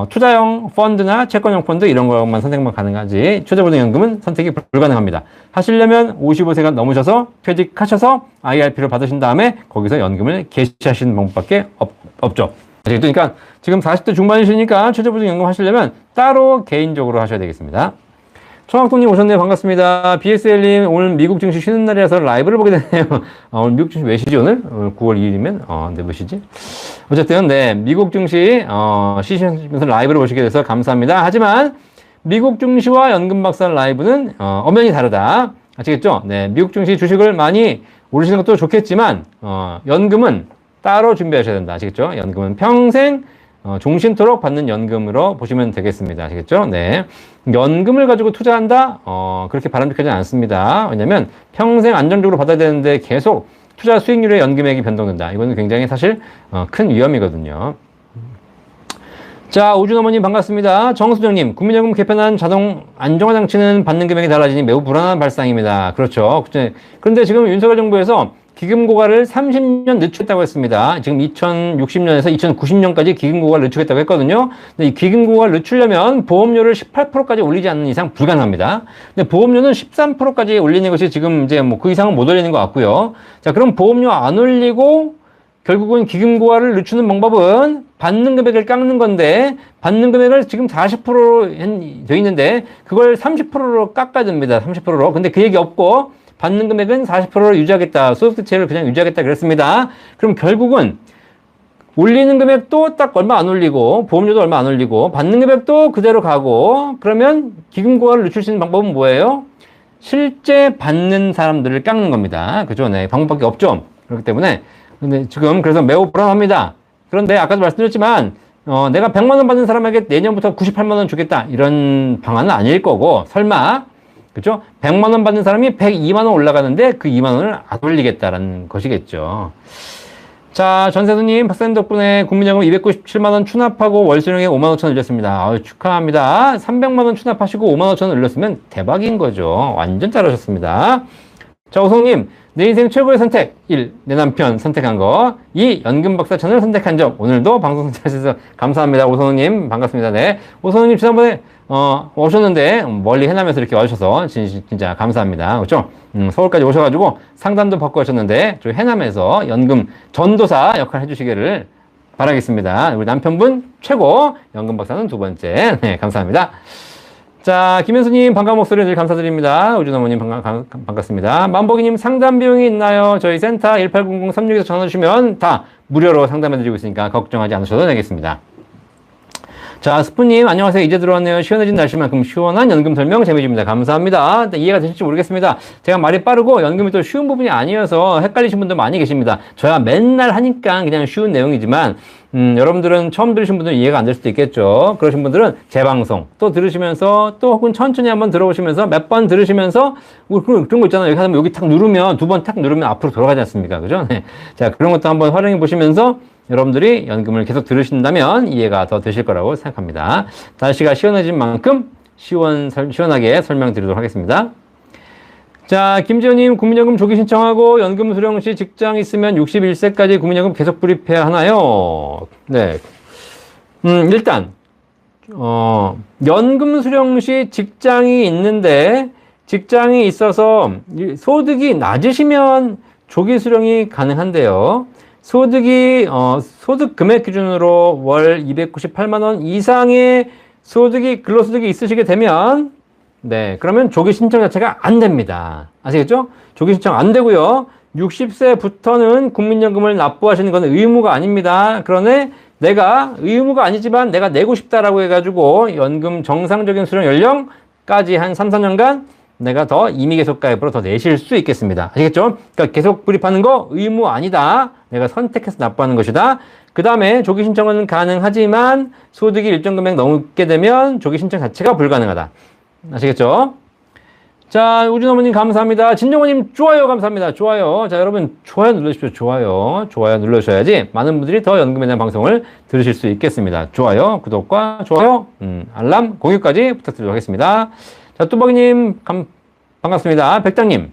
투자형 펀드나 채권형 펀드 이런 것만 선택만 가능하지 최저보장연금은 선택이 불가능합니다. 하시려면 55세가 넘으셔서 퇴직하셔서 IRP를 받으신 다음에 거기서 연금을 개시하시는 방법밖에 없죠. 그러니까 지금 40대 중반이시니까 최저보장연금 하시려면 따로 개인적으로 하셔야 되겠습니다. 청학동님 오셨네요. 반갑습니다. BSL님 오늘 미국 증시 쉬는 날이라서 라이브를 보게 되네요. 오늘 미국 증시 몇 시지 오늘? 9월 2일이면? 네, 몇 시지? 어쨌든, 네, 미국 증시, 쉬시면서 라이브를 보시게 돼서 감사합니다. 하지만, 미국 증시와 연금 박사 라이브는, 엄연히 다르다. 아시겠죠? 네, 미국 증시 주식을 많이 오르시는 것도 좋겠지만, 연금은 따로 준비하셔야 된다. 아시겠죠? 연금은 평생, 종신토록 받는 연금으로 보시면 되겠습니다. 아시겠죠? 네. 연금을 가지고 투자한다? 그렇게 바람직하지 않습니다. 왜냐면 평생 안정적으로 받아야 되는데 계속 투자 수익률의 연금액이 변동된다. 이거는 굉장히 사실 큰 위험이거든요. 자, 우준어머님 반갑습니다. 정수정님, 국민연금 개편한 자동 안정화 장치는 받는 금액이 달라지니 매우 불안한 발상입니다. 그렇죠. 그런데 지금 윤석열 정부에서 기금 고갈을 30년 늦추겠다고 했습니다. 지금 2060년에서 2090년까지 기금 고갈을 늦추겠다고 했거든요. 근데 이 기금 고갈을 늦추려면 보험료를 18%까지 올리지 않는 이상 불가능합니다. 근데 보험료는 13%까지 올리는 것이 지금 이제 뭐 그 이상은 못 올리는 것 같고요. 자, 그럼 보험료 안 올리고 결국은 기금 고갈을 늦추는 방법은 받는 금액을 깎는 건데, 받는 금액을 지금 40%로 돼 있는데 그걸 30%로 깎아야 됩니다. 30%로. 근데 그 얘기 없고 받는 금액은 40%로 유지하겠다. 소득세를 그냥 유지하겠다 그랬습니다. 그럼 결국은 올리는 금액도 딱 얼마 안 올리고 보험료도 얼마 안 올리고 받는 금액도 그대로 가고, 그러면 기금 고갈을 늦출 수 있는 방법은 뭐예요? 실제 받는 사람들을 깎는 겁니다. 그죠? 네, 방법밖에 없죠. 그렇기 때문에 근데 지금 그래서 매우 불안합니다. 그런데 아까도 말씀드렸지만 내가 100만 원 받는 사람에게 내년부터 98만 원 주겠다 이런 방안은 아닐 거고, 설마 그죠? 100만 원 받는 사람이 102만 원 올라가는데 그 2만 원을 안 올리겠다라는 것이겠죠. 자, 전세수님, 박사님 덕분에 국민연금 297만 원 추납하고 월수령에 5만 5천 원 올렸습니다. 아유, 축하합니다. 300만 원 추납하시고 5만 5천 원 올렸으면 대박인 거죠. 완전 잘하셨습니다. 자, 오성님, 내 인생 최고의 선택 1. 내 남편 선택한 거 2. 연금 박사천을 선택한 점. 오늘도 방송 선택하셔서 감사합니다. 오성님 반갑습니다. 네, 오성님 지난번에 오셨는데 멀리 해남에서 이렇게 와주셔서 진짜 감사합니다. 그렇죠? 서울까지 오셔가지고 상담도 받고 하셨는데 저 해남에서 연금 전도사 역할 해주시기를 바라겠습니다. 우리 남편분 최고, 연금 박사는 두 번째. 네, 감사합니다. 자, 김현수님 반가운 목소리 늘 감사드립니다. 우준어머님 반갑습니다. 만복이님, 상담 비용이 있나요? 저희 센터 1800-36에서 전화 주시면 다 무료로 상담해드리고 있으니까 걱정하지 않으셔도 되겠습니다. 자, 스프님 안녕하세요. 이제 들어왔네요. 시원해진 날씨만큼 시원한 연금 설명 재미집니다. 감사합니다. 이해가 되실지 모르겠습니다. 제가 말이 빠르고 연금이 또 쉬운 부분이 아니어서 헷갈리신 분들 많이 계십니다. 저야 맨날 하니까 그냥 쉬운 내용이지만 여러분들은 처음 들으신 분들은 이해가 안 될 수도 있겠죠. 그러신 분들은 재방송 또 들으시면서 또 혹은 천천히 한번 들어보시면서 몇 번 들으시면서 그런 거 있잖아요. 여기 하면 여기 탁 누르면 두 번 탁 누르면 앞으로 돌아가지 않습니까? 그죠? 네. 자, 그런 것도 한번 활용해 보시면서 여러분들이 연금을 계속 들으신다면 이해가 더 되실 거라고 생각합니다. 날씨가 시원해진 만큼 시원하게 설명드리도록 하겠습니다. 자, 김지현님, 국민연금 조기 신청하고 연금 수령 시 직장 있으면 61세까지 국민연금 계속 불입해야 하나요? 네. 일단, 연금 수령 시 직장이 있는데 직장이 있어서 소득이 낮으시면 조기 수령이 가능한데요. 소득이, 소득 금액 기준으로 월 298만 원 이상의 근로소득이 있으시게 되면, 네, 그러면 조기 신청 자체가 안 됩니다. 아시겠죠? 조기 신청 안 되고요. 60세부터는 국민연금을 납부하시는 건 의무가 아닙니다. 그러네 내가 의무가 아니지만 내가 내고 싶다라고 해가지고 연금 정상적인 수령 연령까지 한 3, 4년간 내가 더 임의계속가입으로 더 내실 수 있겠습니다. 아시겠죠? 그러니까 계속 불입하는 거 의무 아니다. 내가 선택해서 납부하는 것이다. 그 다음에 조기 신청은 가능하지만 소득이 일정 금액 넘게 되면 조기 신청 자체가 불가능하다. 아시겠죠? 자, 우준어머님 감사합니다. 진정호님 좋아요 감사합니다. 좋아요. 자, 여러분 좋아요 눌러주십시오. 좋아요 눌러주셔야지 많은 분들이 더 연금에 대한 방송을 들으실 수 있겠습니다. 좋아요, 구독과 좋아요, 알람 공유까지 부탁드리도록 하겠습니다. 자, 뚜벅이님 반갑습니다. 백장님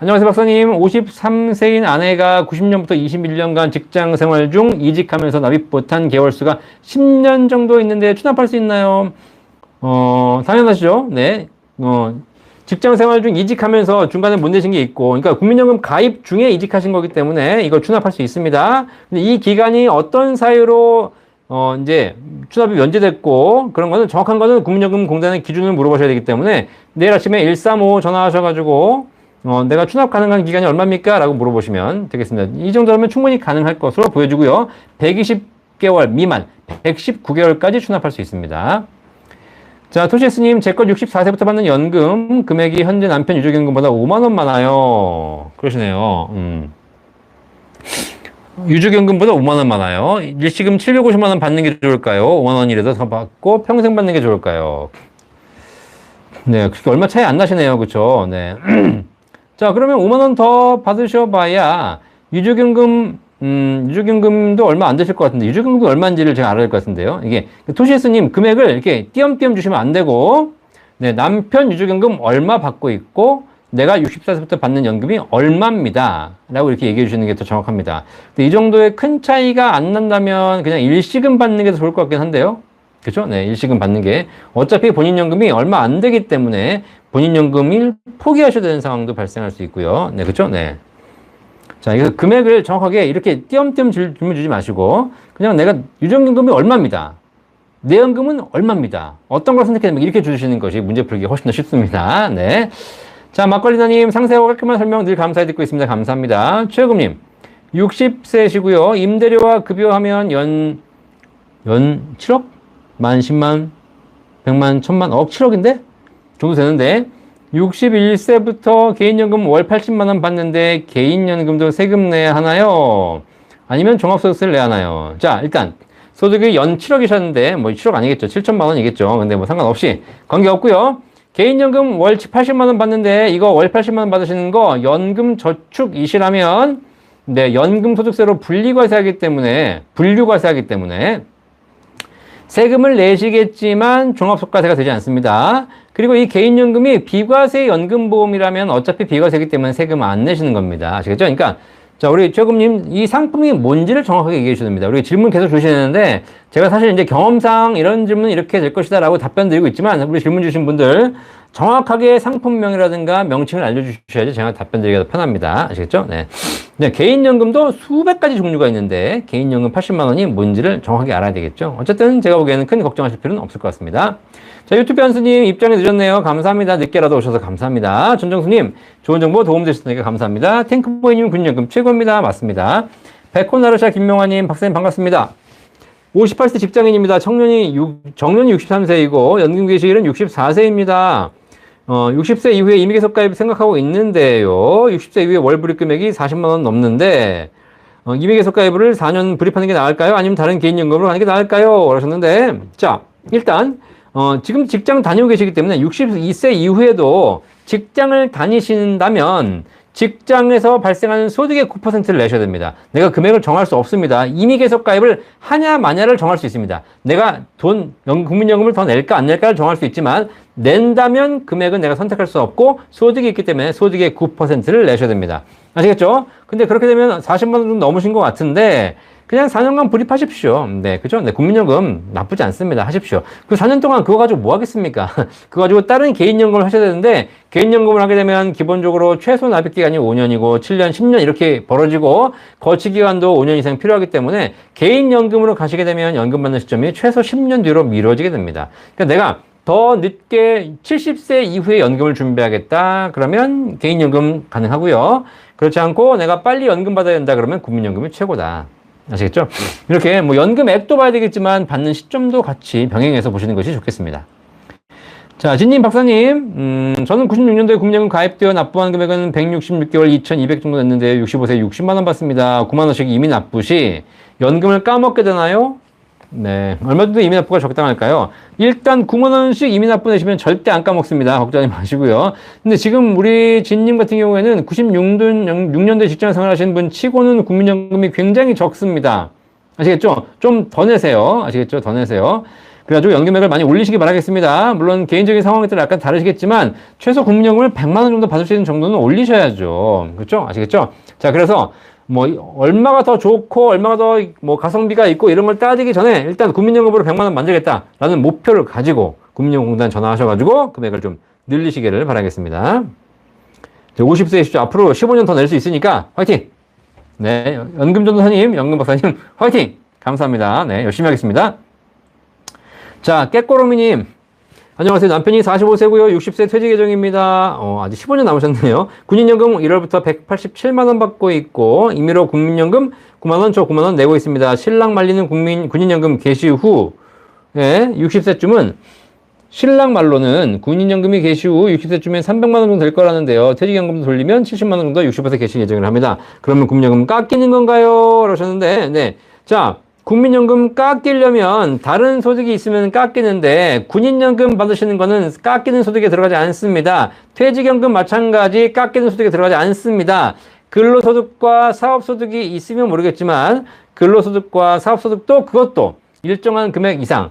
안녕하세요 박사님. 53세인 아내가 90년부터 21년간 직장 생활 중 이직하면서 납입 못한 개월수가 10년 정도 있는데 추납할 수 있나요? 당연하시죠. 네. 직장 생활 중 이직하면서 중간에 못 내신 게 있고, 그러니까 국민연금 가입 중에 이직하신 거기 때문에 이걸 추납할 수 있습니다. 근데 이 기간이 어떤 사유로 이제 추납이 면제됐고, 그런 거는 정확한 거는 국민연금 공단의 기준을 물어보셔야 되기 때문에 내일 아침에 135 전화하셔가지고 내가 추납 가능한 기간이 얼마입니까? 라고 물어보시면 되겠습니다. 이 정도면 충분히 가능할 것으로 보여주고요. 120개월 미만, 119개월까지 추납할 수 있습니다. 자, 토시스님, 제 것 64세부터 받는 연금 금액이 현재 남편 유족연금보다 5만원 많아요. 그러시네요. 유주경금보다 5만 원 많아요. 일시금 750만 원 받는 게 좋을까요? 5만 원이라도 더 받고 평생 받는 게 좋을까요? 네, 그렇게 얼마 차이 안 나시네요. 그쵸? 네. 자, 그러면 5만 원 더 받으셔봐야 유주경금도 얼마 안 되실 것 같은데, 유주경금이 얼마인지를 제가 알아야 될 것 같은데요. 이게, 토시스님 금액을 이렇게 띄엄띄엄 주시면 안 되고, 네, 남편 유주경금 얼마 받고 있고, 내가 64세부터 받는 연금이 얼마입니다. 라고 이렇게 얘기해 주시는 게 더 정확합니다. 근데 이 정도의 큰 차이가 안 난다면 그냥 일시금 받는 게 더 좋을 것 같긴 한데요. 그죠? 네, 일시금 받는 게. 어차피 본인 연금이 얼마 안 되기 때문에 본인 연금을 포기하셔야 되는 상황도 발생할 수 있고요. 네, 그죠? 네. 자, 그래서 금액을 정확하게 이렇게 띄엄띄엄 질문 주지 마시고, 그냥 내가 유정연금이 얼마입니다. 내 연금은 얼마입니다. 어떤 걸 선택했는지 이렇게 주시는 것이 문제 풀기 훨씬 더 쉽습니다. 네. 자, 막걸리나님 상세하고 깔끔한 설명 늘 감사히 듣고 있습니다. 감사합니다. 최금님 60세시고요. 임대료와 급여하면 연 7억? 만 10만, 100만, 1000만, 억 7억인데? 정도 되는데 61세부터 개인연금 월 80만 원 받는데 개인연금도 세금 내야 하나요? 아니면 종합소득세를 내야 하나요? 자, 일단 소득이 연 7억이셨는데 뭐 7억 아니겠죠. 7천만 원이겠죠. 근데 뭐 상관없이 관계없고요. 개인연금 월 80만 원 받는데 이거 월 80만 원 받으시는 거 연금 저축이시라면 네, 연금 소득세로 분리과세하기 때문에 세금을 내시겠지만 종합소득과세가 되지 않습니다. 그리고 이 개인연금이 비과세 연금보험이라면 어차피 비과세이기 때문에 세금 안 내시는 겁니다. 아시겠죠? 그러니까 자, 우리 최금님, 이 상품이 뭔지를 정확하게 얘기해 주셔야 됩니다. 우리 질문 계속 주시는데, 제가 사실 이제 경험상 이런 질문은 이렇게 될 것이다 라고 답변 드리고 있지만, 우리 질문 주신 분들, 정확하게 상품명이라든가 명칭을 알려주셔야지 제가 답변 드리기가 더 편합니다. 아시겠죠? 네. 네, 개인연금도 수백 가지 종류가 있는데, 개인연금 80만 원이 뭔지를 정확하게 알아야 되겠죠? 어쨌든 제가 보기에는 큰 걱정하실 필요는 없을 것 같습니다. 자, 유튜브 현수님 입장이 늦었네요. 감사합니다. 늦게라도 오셔서 감사합니다. 전정수님, 좋은 정보 도움되셨으니까 감사합니다. 탱크보이님 군연금 최고입니다. 맞습니다. 백호나르샤 김명환님, 박사님 반갑습니다. 58세 직장인입니다. 정년이 63세이고 연금 개시일은 64세입니다. 60세 이후에 임의계속가입 생각하고 있는데요. 60세 이후에 월 불입 금액이 40만 원 넘는데 임의계속가입을 4년 불입하는 게 나을까요? 아니면 다른 개인연금으로 하는 게 나을까요? 그러셨는데 자, 일단 지금 직장 다니고 계시기 때문에 62세 이후에도 직장을 다니신다면 직장에서 발생하는 소득의 9%를 내셔야 됩니다. 내가 금액을 정할 수 없습니다. 임의계속가입을 하냐 마냐를 정할 수 있습니다. 내가 국민연금을 더 낼까 안 낼까를 정할 수 있지만 낸다면 금액은 내가 선택할 수 없고 소득이 있기 때문에 소득의 9%를 내셔야 됩니다. 아시겠죠? 근데 그렇게 되면 40만 원 좀 넘으신 것 같은데 그냥 4년간 불입하십시오. 네, 그죠? 네, 국민연금 나쁘지 않습니다. 하십시오. 그 4년 동안 그거 가지고 뭐 하겠습니까? 그거 가지고 다른 개인연금을 하셔야 되는데, 개인연금을 하게 되면 기본적으로 최소 납입기간이 5년이고, 7년, 10년 이렇게 벌어지고, 거치기간도 5년 이상 필요하기 때문에, 개인연금으로 가시게 되면 연금 받는 시점이 최소 10년 뒤로 미뤄지게 됩니다. 그러니까 내가 더 늦게 70세 이후에 연금을 준비하겠다. 그러면 개인연금 가능하고요. 그렇지 않고 내가 빨리 연금 받아야 된다. 그러면 국민연금이 최고다. 아시겠죠? 이렇게 뭐 연금액도 봐야 되겠지만 받는 시점도 같이 병행해서 보시는 것이 좋겠습니다. 자, 진님 박사님, 저는 96년도에 국민연금 가입되어 납부한 금액은 166개월 2,200 정도 됐는데 65세에 60만 원 받습니다. 9만 원씩 이미 납부 시 연금을 까먹게 되나요? 네, 얼마 정도 이미 납부가 적당할까요? 일단 9만 원씩 이미 납부 내시면 절대 안 까먹습니다. 걱정하지 마시고요. 근데 지금 우리 진님 같은 경우에는 96년도에 직장 생활하시는 분 치고는 국민연금이 굉장히 적습니다. 아시겠죠? 좀 더 내세요. 아시겠죠? 더 내세요. 그래가지고 연금액을 많이 올리시기 바라겠습니다. 물론 개인적인 상황에 따라 약간 다르시겠지만 최소 국민연금을 100만 원 정도 받을 수 있는 정도는 올리셔야죠. 그렇죠? 아시겠죠? 자, 그래서 뭐 얼마가 더 좋고 얼마가 더 뭐 가성비가 있고 이런 걸 따지기 전에 일단 국민연금으로 100만 원 만들겠다라는 목표를 가지고 국민연금공단 전화하셔가지고 금액을 좀 늘리시기를 바라겠습니다. 50세이시죠. 앞으로 15년 더 낼 수 있으니까 화이팅! 네, 연금전도사님, 연금박사님 화이팅! 감사합니다. 네, 열심히 하겠습니다. 자, 깨꼬로미님 안녕하세요. 남편이 45세고요. 60세 퇴직 예정입니다. 아직 15년 남으셨네요. 군인연금 1월부터 187만 원 받고 있고 임의로 국민연금 9만 원, 저 9만 원 내고 있습니다. 신랑 말리는 군인연금 개시 후에 60세쯤은 신랑 말로는 군인연금이 개시 후 60세쯤엔 300만 원 정도 될 거라는데요. 퇴직연금도 돌리면 70만 원 정도 60% 개시 예정을 합니다. 그러면 국민연금 깎이는 건가요? 그러셨는데, 네. 자, 국민연금 깎이려면 다른 소득이 있으면 깎이는데 군인연금 받으시는 거는 깎이는 소득에 들어가지 않습니다. 퇴직연금 마찬가지 깎이는 소득에 들어가지 않습니다. 근로소득과 사업소득이 있으면 모르겠지만 근로소득과 사업소득도 그것도 일정한 금액 이상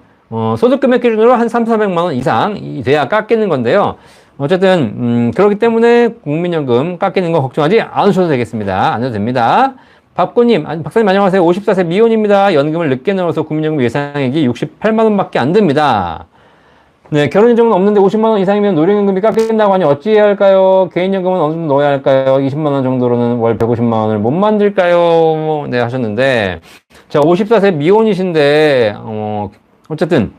소득금액 기준으로 한 300~400만 원 이상이 돼야 깎이는 건데요. 어쨌든 그렇기 때문에 국민연금 깎이는 거 걱정하지 않으셔도 되겠습니다. 안 해도 됩니다. 박고님, 박사님 안녕하세요. 54세 미혼입니다. 연금을 늦게 넣어서 국민연금 예상액이 68만 원밖에 안 됩니다. 네, 결혼 인정은 없는데 50만 원 이상이면 노령연금이 깎인다고 하니 어찌해야 할까요? 개인연금은 어느 정도 넣어야 할까요? 20만 원 정도로는 월 150만 원을 못 만들까요? 네, 하셨는데 자, 54세 미혼이신데 어쨌든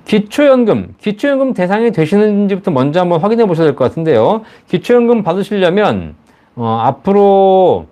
기초연금 대상이 되시는지부터 먼저 한번 확인해 보셔야 될 것 같은데요. 기초연금 받으시려면 앞으로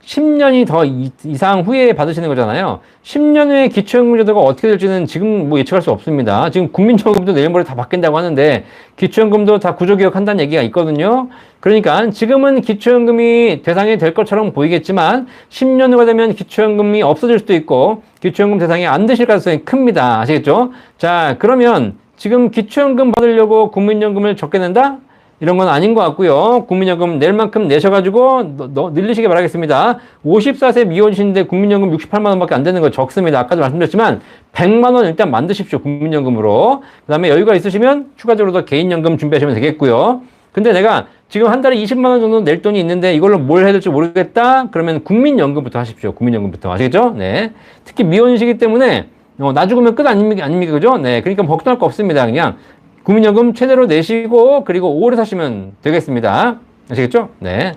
10년이 더 이상 후에 받으시는 거잖아요. 10년 후에 기초연금 제도가 어떻게 될지는 지금 뭐 예측할 수 없습니다. 지금 국민연금도 내일 모레 다 바뀐다고 하는데 기초연금도 다 구조개혁한다는 얘기가 있거든요. 그러니까 지금은 기초연금이 대상이 될 것처럼 보이겠지만 10년 후가 되면 기초연금이 없어질 수도 있고 기초연금 대상이 안 되실 가능성이 큽니다. 아시겠죠? 자, 그러면 지금 기초연금 받으려고 국민연금을 적게 낸다? 이런 건 아닌 것 같고요. 국민연금 낼 만큼 내셔가지고 늘리시기 바라겠습니다. 54세 미혼이신데 국민연금 68만 원밖에 안 되는 거 적습니다. 아까도 말씀드렸지만 100만 원 일단 만드십시오. 국민연금으로. 그 다음에 여유가 있으시면 추가적으로 더 개인연금 준비하시면 되겠고요. 근데 내가 지금 한 달에 20만 원 정도 낼 돈이 있는데 이걸로 뭘 해야 될지 모르겠다? 그러면 국민연금부터 하십시오. 국민연금부터. 아시겠죠? 네. 특히 미혼이시기 때문에 나 죽으면 끝 아닙니까? 그죠? 네. 그러니까 걱정할 거 없습니다. 그냥 국민연금 최대로 내시고 그리고 오래 사시면 되겠습니다. 아시겠죠? 네.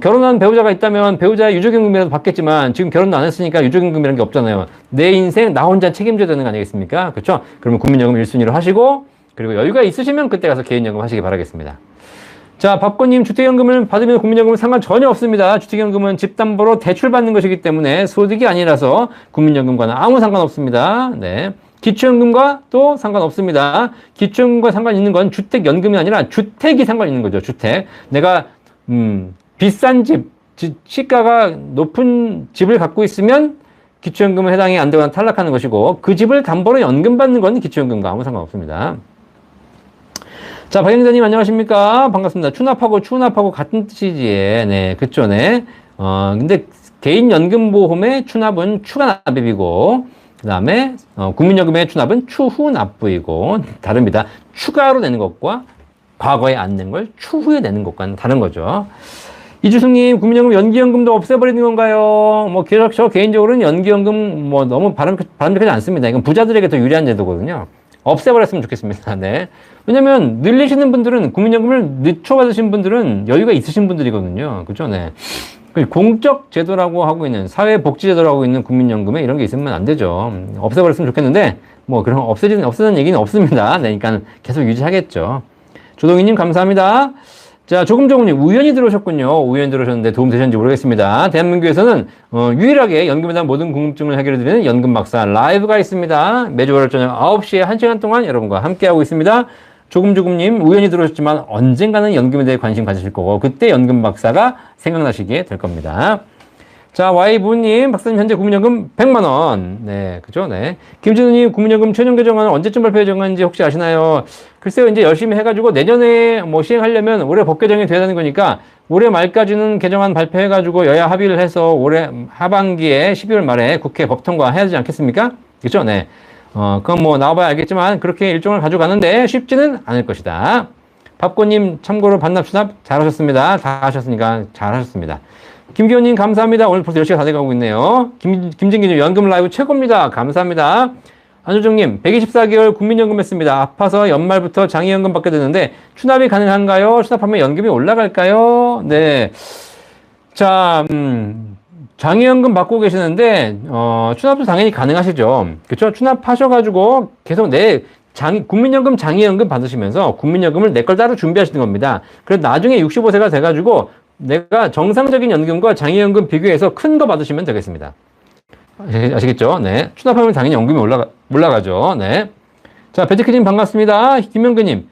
결혼한 배우자가 있다면 배우자의 유족임금이라도 받겠지만 지금 결혼도 안 했으니까 유족임금이라는 게 없잖아요. 내 인생 나 혼자 책임져야 되는 거 아니겠습니까? 그렇죠? 그러면 국민연금 1순위로 하시고 그리고 여유가 있으시면 그때 가서 개인연금 하시기 바라겠습니다. 자, 박고님 주택연금을 받으면 국민연금은 상관 전혀 없습니다. 주택연금은 집담보로 대출받는 것이기 때문에 소득이 아니라서 국민연금과는 아무 상관없습니다. 네. 기초연금과 또 상관없습니다. 기초연금과 상관 있는 건 주택연금이 아니라 주택이 상관 있는 거죠. 주택. 내가 비싼 집, 시가가 높은 집을 갖고 있으면 기초연금은 해당이 안 되거나 탈락하는 것이고 그 집을 담보로 연금 받는 건 기초연금과 아무 상관없습니다. 자, 박영자님 안녕하십니까? 반갑습니다. 추납하고 추납하고 같은 뜻이지. 네, 그쵸, 네. 근데 개인연금보험의 추납은 추가납입이고 그 다음에 국민연금의 추납은 추후 납부이고 다릅니다. 추가로 내는 것과 과거에 안 낸 걸 추후에 내는 것과는 다른 거죠. 이주승님, 국민연금 연기연금도 없애버리는 건가요? 저 개인적으로는 연기연금 너무 바람직하지 않습니다. 이건 부자들에게 더 유리한 제도거든요. 없애버렸으면 좋겠습니다. 네. 왜냐면 늘리시는 분들은 국민연금을 늦춰 받으신 분들은 여유가 있으신 분들이거든요. 그죠? 네. 공적 제도라고 하고 있는 사회복지제도라고 하고 있는 국민연금에 이런 게 있으면 안 되죠. 없애버렸으면 좋겠는데 그런 없애는 얘기는 없습니다. 네, 그러니까 계속 유지하겠죠. 조동희님 감사합니다. 자, 조금조금님 우연히 들어오셨군요. 우연히 들어오셨는데 도움 되셨는지 모르겠습니다. 대한민국에서는 유일하게 연금에 대한 모든 궁금증을 해결해드리는 연금박사 라이브가 있습니다. 매주 월요일 저녁 9시에 1시간 동안 여러분과 함께하고 있습니다. 조금조금님 우연히 들어오셨지만 언젠가는 연금에 대해 관심 가지실 거고 그때 연금박사가 생각나시게 될 겁니다. 자, Y부님, 박사님 현재 국민연금 100만 원. 네, 그죠? 네. 김진우님 국민연금 최종 개정안은 언제쯤 발표 예정인지 혹시 아시나요? 글쎄요, 이제 열심히 해가지고 내년에 시행하려면 올해 법 개정이 돼야 되는 거니까 올해 말까지는 개정안 발표해가지고 여야 합의를 해서 올해 하반기에 12월 말에 국회 법 통과해야 되지 않겠습니까? 그죠? 네. 그건 나와봐야 알겠지만 그렇게 일정을 가져가는데 쉽지는 않을 것이다. 밥고님 참고로 반납 수납 잘하셨습니다. 다 하셨으니까 잘하셨습니다. 김기호님 감사합니다. 오늘 벌써 10시가 다 돼가고 있네요. 김진기님 연금 라이브 최고입니다. 감사합니다. 안효정님 124개월 국민연금 했습니다. 아파서 연말부터 장애연금 받게 되는데 추납이 가능한가요? 추납하면 연금이 올라갈까요? 네. 자, 장애연금 받고 계시는데 추납도 당연히 가능하시죠. 그렇죠? 추납하셔가지고 계속 국민연금 장애연금 받으시면서 국민연금을 내 걸 따로 준비하시는 겁니다. 그래서 나중에 65세가 돼가지고 내가 정상적인 연금과 장애연금 비교해서 큰 거 받으시면 되겠습니다. 아시겠죠? 네. 추납하면 당연히 연금이 올라가죠. 네. 자, 배트키님 반갑습니다. 김명근님.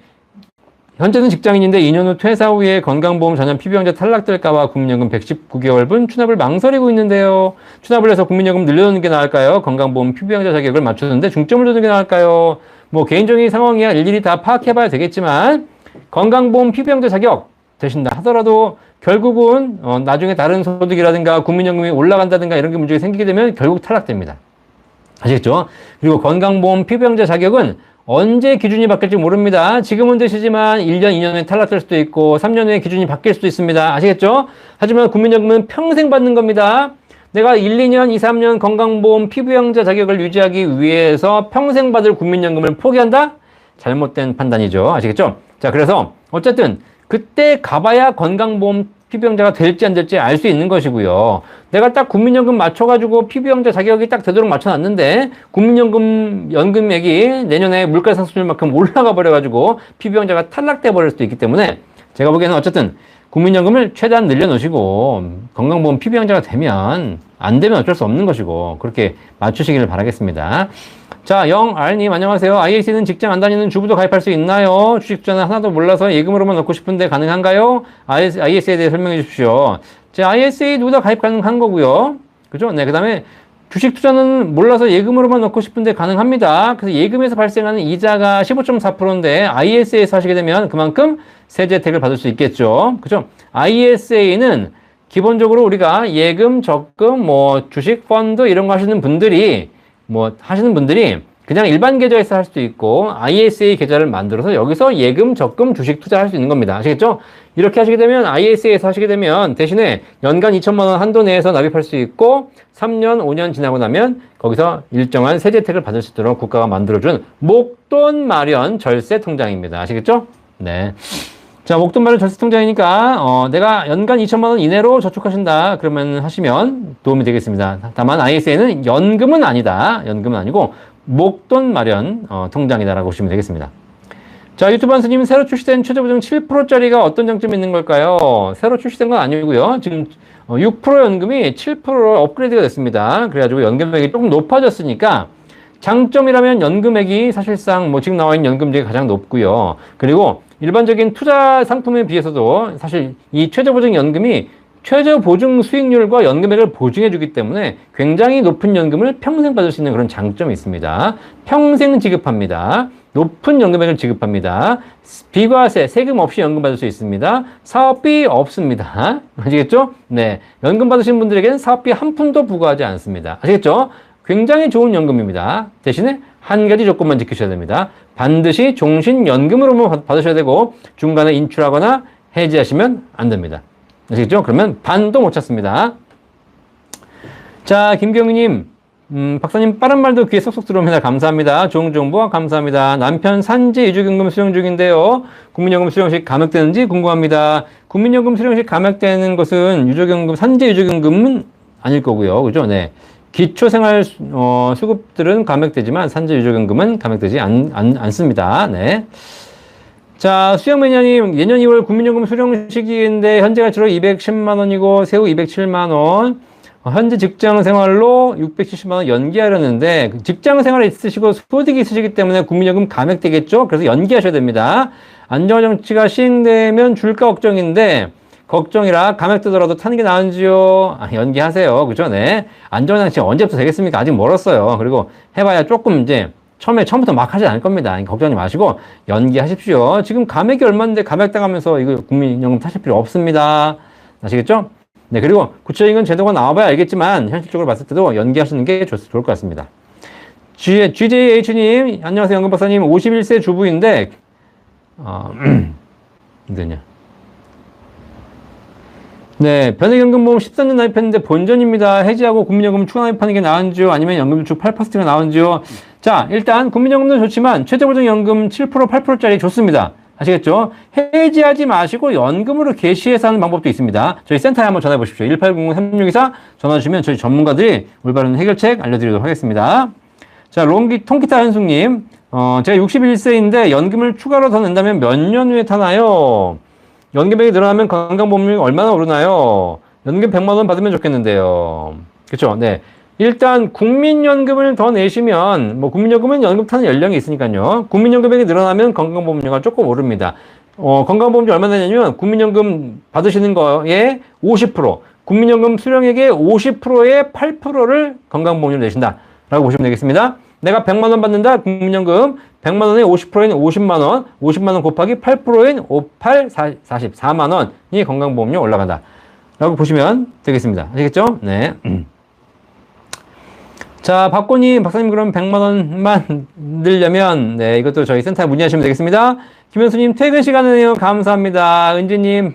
현재는 직장인인데 2년 후 퇴사 후에 건강보험 전환 피부양자 탈락될까봐 국민연금 119개월분 추납을 망설이고 있는데요. 추납을 해서 국민연금 늘려놓는 게 나을까요? 건강보험 피부양자 자격을 맞추는데 중점을 두는 게 나을까요? 뭐 개인적인 상황이야 일일이 다 파악해봐야 되겠지만 건강보험 피부양자 자격 되신다 하더라도 결국은 나중에 다른 소득이라든가 국민연금이 올라간다든가 이런 게 문제가 생기게 되면 결국 탈락됩니다. 아시겠죠? 그리고 건강보험 피부양자 자격은 언제 기준이 바뀔지 모릅니다. 지금은 되시지만 1년, 2년 후에 탈락될 수도 있고 3년 후에 기준이 바뀔 수도 있습니다. 아시겠죠? 하지만 국민연금은 평생 받는 겁니다. 내가 1, 2년, 2, 3년 건강보험 피부양자 자격을 유지하기 위해서 평생 받을 국민연금을 포기한다? 잘못된 판단이죠. 아시겠죠? 자, 그래서 어쨌든 그때 가봐야 건강보험 피부양자가 될지 안 될지 알 수 있는 것이고요. 내가 딱 국민연금 맞춰가지고 피부양자 자격이 딱 되도록 맞춰놨는데 국민연금 연금액이 내년에 물가 상승률만큼 올라가 버려가지고 피부양자가 탈락돼 버릴 수도 있기 때문에 제가 보기에는 어쨌든 국민연금을 최대한 늘려놓으시고 건강보험 피부양자가 되면 안 되면 어쩔 수 없는 것이고 그렇게 맞추시기를 바라겠습니다. 자, 영R님 안녕하세요. IAC는 직장 안 다니는 주부도 가입할 수 있나요? 주식 투자는 하나도 몰라서 예금으로만 넣고 싶은데 가능한가요? IAC에 대해 설명해 주십시오. 제 IAC에 누구 다 가입 가능한 거고요. 그죠? 네, 그 다음에 주식 투자는 몰라서 예금으로만 넣고 싶은데 가능합니다. 그래서 예금에서 발생하는 이자가 15.4%인데 ISA에서 하시게 되면 그만큼 세제 혜택을 받을 수 있겠죠. 그죠? ISA는 기본적으로 우리가 예금, 적금, 뭐 주식 펀드 이런 거 하시는 분들이 그냥 일반 계좌에서 할 수도 있고 ISA 계좌를 만들어서 여기서 예금, 적금, 주식 투자할 수 있는 겁니다. 아시겠죠? 이렇게 하시게 되면 ISA에서 하시게 되면 대신에 연간 2천만 원 한도 내에서 납입할 수 있고 3년, 5년 지나고 나면 거기서 일정한 세제 혜택을 받을 수 있도록 국가가 만들어준 목돈 마련 절세 통장입니다. 아시겠죠? 네. 자, 목돈 마련 절세 통장이니까 내가 연간 2천만 원 이내로 저축하신다 그러면 하시면 도움이 되겠습니다. 다만 ISA는 연금은 아니다. 연금은 아니고 목돈 마련 통장이다라고 보시면 되겠습니다. 자, 유튜브 한스님 새로 출시된 최저보증 7%짜리가 어떤 장점이 있는 걸까요? 새로 출시된 건 아니고요. 지금 6% 연금이 7%로 업그레이드가 됐습니다. 그래가지고 연금액이 조금 높아졌으니까 장점이라면 연금액이 사실상 뭐 지금 나와 있는 연금액이 가장 높고요. 그리고 일반적인 투자 상품에 비해서도 사실 이 최저보증연금이 최저보증 수익률과 연금액을 보증해주기 때문에 굉장히 높은 연금을 평생 받을 수 있는 그런 장점이 있습니다. 평생 지급합니다. 높은 연금액을 지급합니다. 비과세, 세금 없이 연금 받을 수 있습니다. 사업비 없습니다. 아시겠죠? 네. 연금 받으신 분들에게는 사업비 한 푼도 부과하지 않습니다. 아시겠죠? 굉장히 좋은 연금입니다. 대신에 한 가지 조건만 지키셔야 됩니다. 반드시 종신연금으로만 받으셔야 되고 중간에 인출하거나 해지하시면 안 됩니다. 아시겠죠? 그러면 반도 못 찾습니다. 자, 김경희님, 박사님 빠른 말도 귀에 쏙쏙 들어옵니다. 감사합니다. 좋은 정보 감사합니다. 남편 산재 이주연금 수령 중인데요. 국민연금 수령식 감액되는지 궁금합니다. 국민연금 수령식 감액되는 것은 유족연금, 산재 유족연금은 아닐 거고요. 그죠? 네. 기초생활 수급들은 감액되지만 산재 유족연금은 감액되지 않습니다. 네. 자, 수영매니아님, 예년 2월 국민연금 수령 시기인데 현재 가치로 210만 원이고 세후 207만 원. 현재 직장 생활로 670만 원 연기하려는데 직장 생활에 있으시고 소득이 있으시기 때문에 국민연금 감액되겠죠? 그래서 연기하셔야 됩니다. 안정화 정치가 시행되면 줄까 걱정인데 걱정이라 감액되더라도 타는 게 나은지요? 연기하세요. 그죠? 네. 안정화 정치 언제부터 되겠습니까? 아직 멀었어요. 그리고 해봐야 조금 이제 처음부터 막 하지 않을 겁니다. 걱정하지 마시고 연기하십시오. 지금 감액이 얼마인데 감액당하면서 이거 국민연금 타실 필요 없습니다. 아시겠죠? 네, 그리고 구체적인 제도가 나와봐야 알겠지만 현실적으로 봤을 때도 연기하시는 게 좋을 것 같습니다. GJH님, 안녕하세요. 연금박사님. 51세 주부인데 이거냐. 네, 변액연금보험 13년 가입했는데 본전입니다. 해지하고 국민연금 추가 가입하는 게 나은지요? 아니면 연금저축 8%가 나은지요? 자, 일단 국민연금도 좋지만 최저보증연금 7%, 8%짜리 좋습니다. 아시겠죠? 해지하지 마시고 연금으로 개시해서 하는 방법도 있습니다. 저희 센터에 한번 전화해 보십시오. 1800-3624 전화 주시면 저희 전문가들이 올바른 해결책 알려드리도록 하겠습니다. 자, 통기타 현숙님, 제가 61세인데 연금을 추가로 더 낸다면 몇 년 후에 타나요? 연금액이 늘어나면 건강보험료가 얼마나 오르나요? 연금 100만 원 받으면 좋겠는데요. 그렇죠? 네. 일단 국민연금을 더 내시면 뭐 국민연금은 연금 타는 연령이 있으니까요. 국민연금액이 늘어나면 건강보험료가 조금 오릅니다. 건강보험료 얼마나 되냐면 국민연금 받으시는 거에 50%, 국민연금 수령액의 50%의 8%를 건강보험료로 내신다라고 보시면 되겠습니다. 내가 100만 원 받는다. 국민연금 100만 원에 50%인 50만 원, 50만 원 곱하기 8%인 44만 원이 건강보험료 올라간다. 라고 보시면 되겠습니다. 아시겠죠? 네. 자, 박고님, 박사님 그럼 100만 원만 늘려면 네, 이것도 저희 센터에 문의하시면 되겠습니다. 김현수님 퇴근 시간이네요. 감사합니다. 은지님,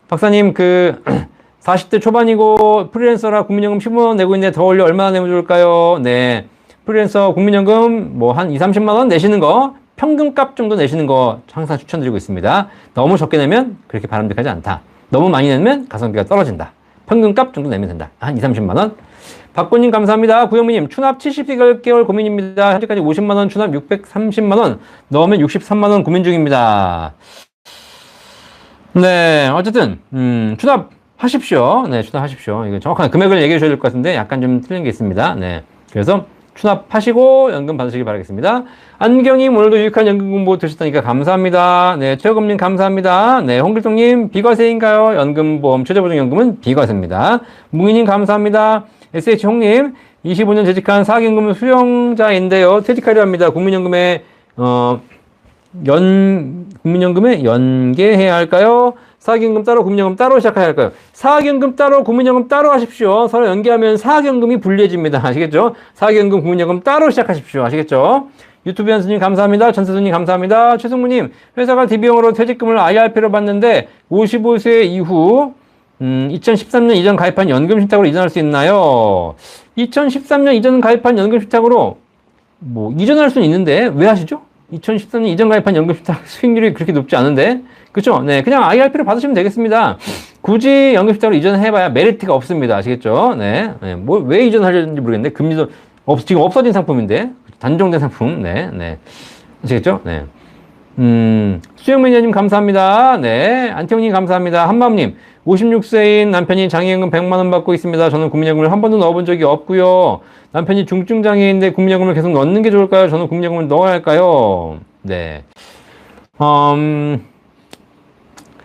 박사님 40대 초반이고 프리랜서라 국민연금 15만 원 내고 있는데 더 올려 얼마나 내면 좋을까요? 네. 프리랜서 국민연금 뭐 한 30만 원 내시는 거 평균값 정도 내시는 거 항상 추천드리고 있습니다. 너무 적게 내면 그렇게 바람직하지 않다. 너무 많이 내면 가성비가 떨어진다. 평균값 정도 내면 된다. 한 20, 30만 원. 박군님 감사합니다. 구영민님 추납 70개월 고민입니다. 현재까지 50만 원 추납 630만 원 넣으면 63만 원 고민 중입니다. 네, 어쨌든 추납하십시오. 네, 추납하십시오. 이거 정확한 금액을 얘기해 주셔야 될 것 같은데 약간 좀 틀린 게 있습니다. 네, 그래서 추납하시고 연금 받으시기 바라겠습니다. 안경님 오늘도 유익한 연금 공부 드셨다니까 감사합니다. 네, 최고금님 감사합니다. 네, 홍길동님 비과세인가요? 연금보험 최저보증연금은 비과세입니다. 뭉이님 감사합니다. SH홍님 25년 재직한 사학연금 수령자인데요. 퇴직하려 합니다. 국민연금에 국민연금에 연계해야 할까요? 사학연금 따로 국민연금 따로 시작해야 할까요? 사학연금 따로 국민연금 따로 하십시오. 서로 연계하면 사학연금이 불리해집니다. 아시겠죠? 사학연금 국민연금 따로 시작하십시오. 아시겠죠? 유튜브 연수님 감사합니다. 전세수님 감사합니다. 최승무님 회사가 DB형으로 퇴직금을 IRP로 받는데 55세 이후 2013년 이전 가입한 연금신탁으로 이전할 수 있나요? 2013년 이전 가입한 연금신탁으로 뭐 이전할 수는 있는데 왜 하시죠? 2013년 이전 가입한 연금신탁 수익률이 그렇게 높지 않은데 그쵸? 네, 그냥 IRP로 받으시면 되겠습니다. 굳이 연금신탁으로 이전해봐야 메리트가 없습니다. 아시겠죠? 네, 뭐 왜 이전하려는지 모르겠는데 금리도 지금 없어진 상품인데 단종된 상품. 네, 아시겠죠? 네. 수영 매니저님 감사합니다. 네, 안태웅님 감사합니다. 한마음님 56세인 남편이 장애연금 100만원 받고 있습니다. 저는 국민연금을 한 번도 넣어본 적이 없고요. 남편이 중증장애인데 국민연금을 계속 넣는 게 좋을까요? 저는 국민연금을 넣어야 할까요? 네.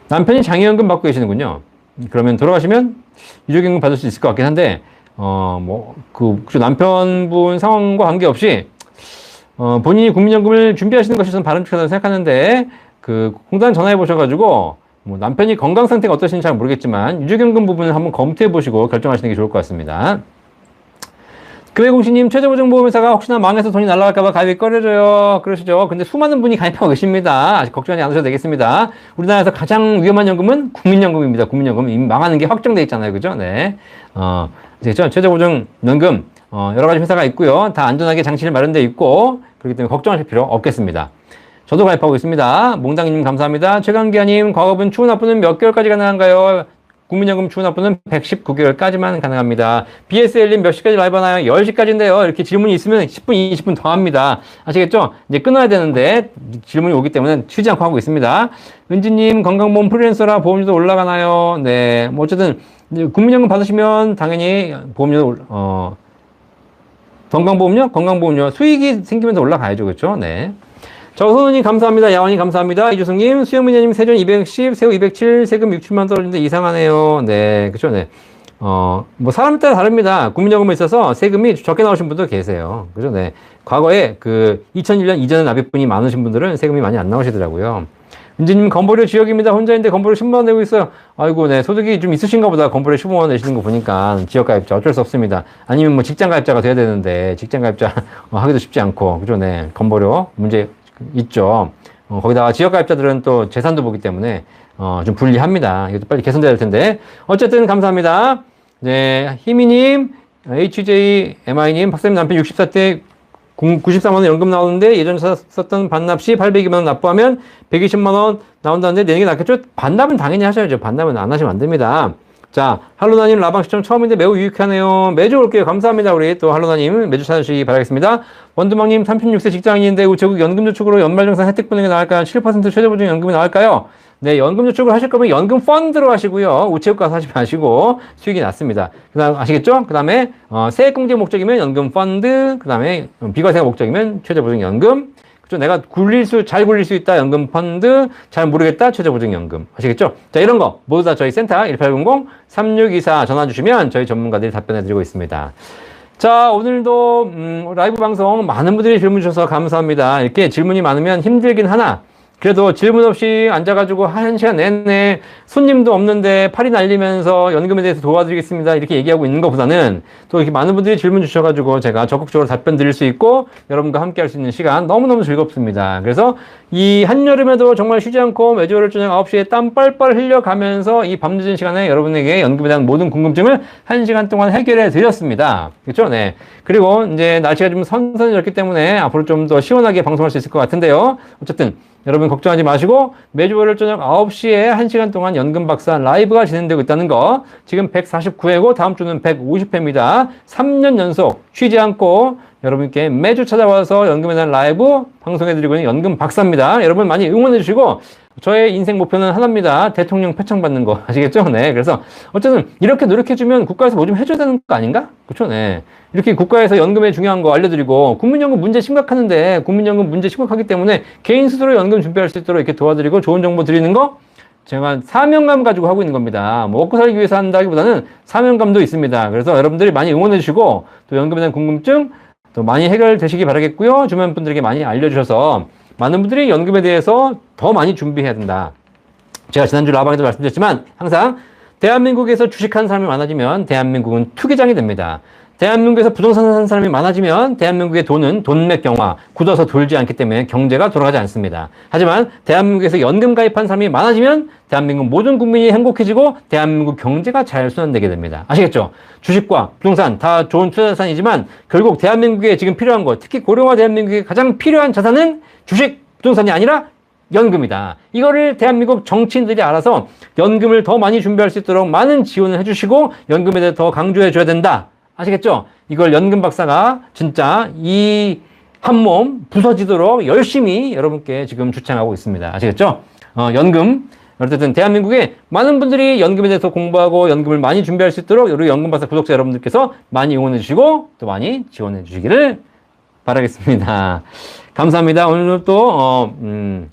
남편이 장애연금 받고 계시는군요. 그러면 돌아가시면 유족연금 받을 수 있을 것 같긴 한데, 남편분 상황과 관계없이, 본인이 국민연금을 준비하시는 것이 저는 바람직하다고 생각하는데, 공단 전화해 보셔가지고, 남편이 건강 상태가 어떠신지 잘 모르겠지만, 유족연금 부분을 한번 검토해 보시고 결정하시는 게 좋을 것 같습니다. 금액공시님, 최저보증보험회사가 혹시나 망해서 돈이 날아갈까봐 가입이 꺼려져요. 그러시죠? 근데 수많은 분이 가입하고 계십니다. 아직 걱정하지 않으셔도 되겠습니다. 우리나라에서 가장 위험한 연금은 국민연금입니다. 국민연금. 이미 망하는 게 확정돼 있잖아요. 그죠? 네. 아시겠죠? 최저보증연금, 여러 가지 회사가 있고요. 다 안전하게 장치를 마련되어 있고, 그렇기 때문에 걱정하실 필요 없겠습니다. 저도 가입하고 있습니다. 몽당님 감사합니다. 최강기아님, 과거분 추후 납부는 몇 개월까지 가능한가요? 국민연금 추후 납부는 119개월까지만 가능합니다. BSL님 몇 시까지 라이브 하나요? 10시까지인데요. 이렇게 질문이 있으면 10분, 20분 더 합니다. 아시겠죠? 이제 끊어야 되는데 질문이 오기 때문에 쉬지 않고 하고 있습니다. 은지님 건강보험 프리랜서라 보험료도 올라가나요? 네. 뭐 어쨌든 국민연금 받으시면 당연히 보험료 건강보험료 수익이 생기면서 올라가야죠. 그렇죠? 네. 저선우님 감사합니다. 야원님 감사합니다. 이주승님, 수영민님 세전 210, 세후 207, 세금 67만 떨어지는데 이상하네요. 네, 그쵸, 네. 뭐 사람에 따라 다릅니다. 국민연금에 있어서 세금이 적게 나오신 분도 계세요. 그죠, 네. 과거에 2001년 이전에 납입분이 많으신 분들은 세금이 많이 안 나오시더라고요. 은지님 건보료 지역입니다. 혼자인데 건보료 10만원 내고 있어요. 아이고, 네. 소득이 좀 있으신가 보다. 건보료 15만원 내시는 거 보니까 지역가입자 어쩔 수 없습니다. 아니면 뭐 직장가입자가 돼야 되는데 직장가입자 하기도 쉽지 않고. 그죠, 네. 건보료 문제 있죠. 거기다가 지역가입자들은 또 재산도 보기 때문에 좀 불리합니다. 이것도 빨리 개선돼야 될 텐데. 어쨌든 감사합니다. 네, 희미님, HJMI님, 박사님 남편 64대 94만원 연금 나오는데 예전에 썼던 반납 시 802만원 납부하면 120만원 나온다는데 내는 게 낫겠죠? 반납은 당연히 하셔야죠. 반납은 안 하시면 안 됩니다. 자, 할로나님 라방 시청 처음인데 매우 유익하네요. 매주 올게요. 감사합니다. 우리 또 할로나님 매주 찾아주시기 바라겠습니다. 원두망님 36세 직장인인데 우체국 연금저축으로 연말정산 혜택 보는 게 나을까요? 7% 최저보증 연금이 나을까요? 네, 연금 저축을 하실 거면 연금 펀드로 하시고요. 우체국 가서 하지 마시고 수익이 났습니다. 그다음 아시겠죠? 그다음에 세액공제 목적이면 연금 펀드, 그다음에 비과세 목적이면 최저보증연금. 그죠? 내가 잘 굴릴 수 있다. 연금 펀드, 잘 모르겠다. 최저보증연금. 아시겠죠? 자, 이런 거 모두 다 저희 센터 1800-3624 전화 주시면 저희 전문가들이 답변해 드리고 있습니다. 자, 오늘도 라이브 방송 많은 분들이 질문 주셔서 감사합니다. 이렇게 질문이 많으면 힘들긴 하나 그래도 질문 없이 앉아가지고 1시간 내내 손님도 없는데 팔이 날리면서 연금에 대해서 도와드리겠습니다. 이렇게 얘기하고 있는 것보다는 또 이렇게 많은 분들이 질문 주셔가지고 제가 적극적으로 답변 드릴 수 있고 여러분과 함께 할 수 있는 시간 너무너무 즐겁습니다. 그래서 이 한여름에도 정말 쉬지 않고 매주 월요일 저녁 9시에 땀 뻘뻘 흘려가면서 이 밤늦은 시간에 여러분에게 연금에 대한 모든 궁금증을 1시간 동안 해결해 드렸습니다. 그렇죠? 네. 그리고 이제 날씨가 좀 선선해졌기 때문에 앞으로 좀 더 시원하게 방송할 수 있을 것 같은데요. 어쨌든 여러분 걱정하지 마시고 매주 월요일 저녁 9시에 1시간 동안 연금박사 라이브가 진행되고 있다는 거. 지금 149회고 다음 주는 150회입니다. 3년 연속 쉬지 않고 여러분께 매주 찾아와서 연금에 대한 라이브 방송해드리고 있는 연금박사입니다. 여러분 많이 응원해 주시고 저의 인생 목표는 하나입니다. 대통령 표창받는 거 아시겠죠? 네. 그래서 어쨌든 이렇게 노력해주면 국가에서 뭐 좀 해줘야 되는 거 아닌가? 그렇죠? 네. 이렇게 국가에서 연금의 중요한 거 알려드리고 국민연금 문제 심각하는데 국민연금 문제 심각하기 때문에 개인 스스로 연금 준비할 수 있도록 이렇게 도와드리고 좋은 정보 드리는 거 제가 사명감 가지고 하고 있는 겁니다. 뭐 먹고 살기 위해서 한다기보다는 사명감도 있습니다. 그래서 여러분들이 많이 응원해 주시고 또 연금에 대한 궁금증 또 많이 해결되시기 바라겠고요. 주변 분들에게 많이 알려주셔서 많은 분들이 연금에 대해서 더 많이 준비해야 된다. 제가 지난주 라방에도 말씀드렸지만 항상 대한민국에서 주식하는 사람이 많아지면 대한민국은 투기장이 됩니다. 대한민국에서 부동산 사는 사람이 많아지면 대한민국의 돈은 돈맥경화, 굳어서 돌지 않기 때문에 경제가 돌아가지 않습니다. 하지만 대한민국에서 연금 가입한 사람이 많아지면 대한민국 모든 국민이 행복해지고 대한민국 경제가 잘 순환되게 됩니다. 아시겠죠? 주식과 부동산 다 좋은 투자 자산이지만 결국 대한민국에 지금 필요한 것, 특히 고령화 대한민국에 가장 필요한 자산은 주식, 부동산이 아니라 연금이다. 이거를 대한민국 정치인들이 알아서 연금을 더 많이 준비할 수 있도록 많은 지원을 해주시고 연금에 대해 더 강조해줘야 된다. 아시겠죠? 이걸 연금 박사가 진짜 이 한 몸 부서지도록 열심히 여러분께 지금 주창하고 있습니다. 아시겠죠? 연금. 어쨌든 대한민국에 많은 분들이 연금에 대해서 공부하고 연금을 많이 준비할 수 있도록 우리 연금 박사 구독자 여러분들께서 많이 응원해 주시고 또 많이 지원해 주시기를 바라겠습니다. 감사합니다. 오늘도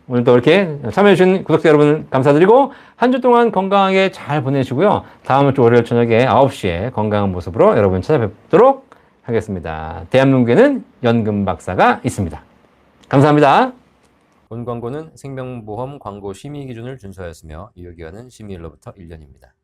이렇게 참여해주신 구독자 여러분 감사드리고, 한 주 동안 건강하게 잘 보내시고요. 다음 주 월요일 저녁에 9시에 건강한 모습으로 여러분 찾아뵙도록 하겠습니다. 대한민국에는 연금 박사가 있습니다. 감사합니다. 본 광고는 생명보험 광고 심의 기준을 준수하였으며 유효기간은 심의일로부터 1년입니다.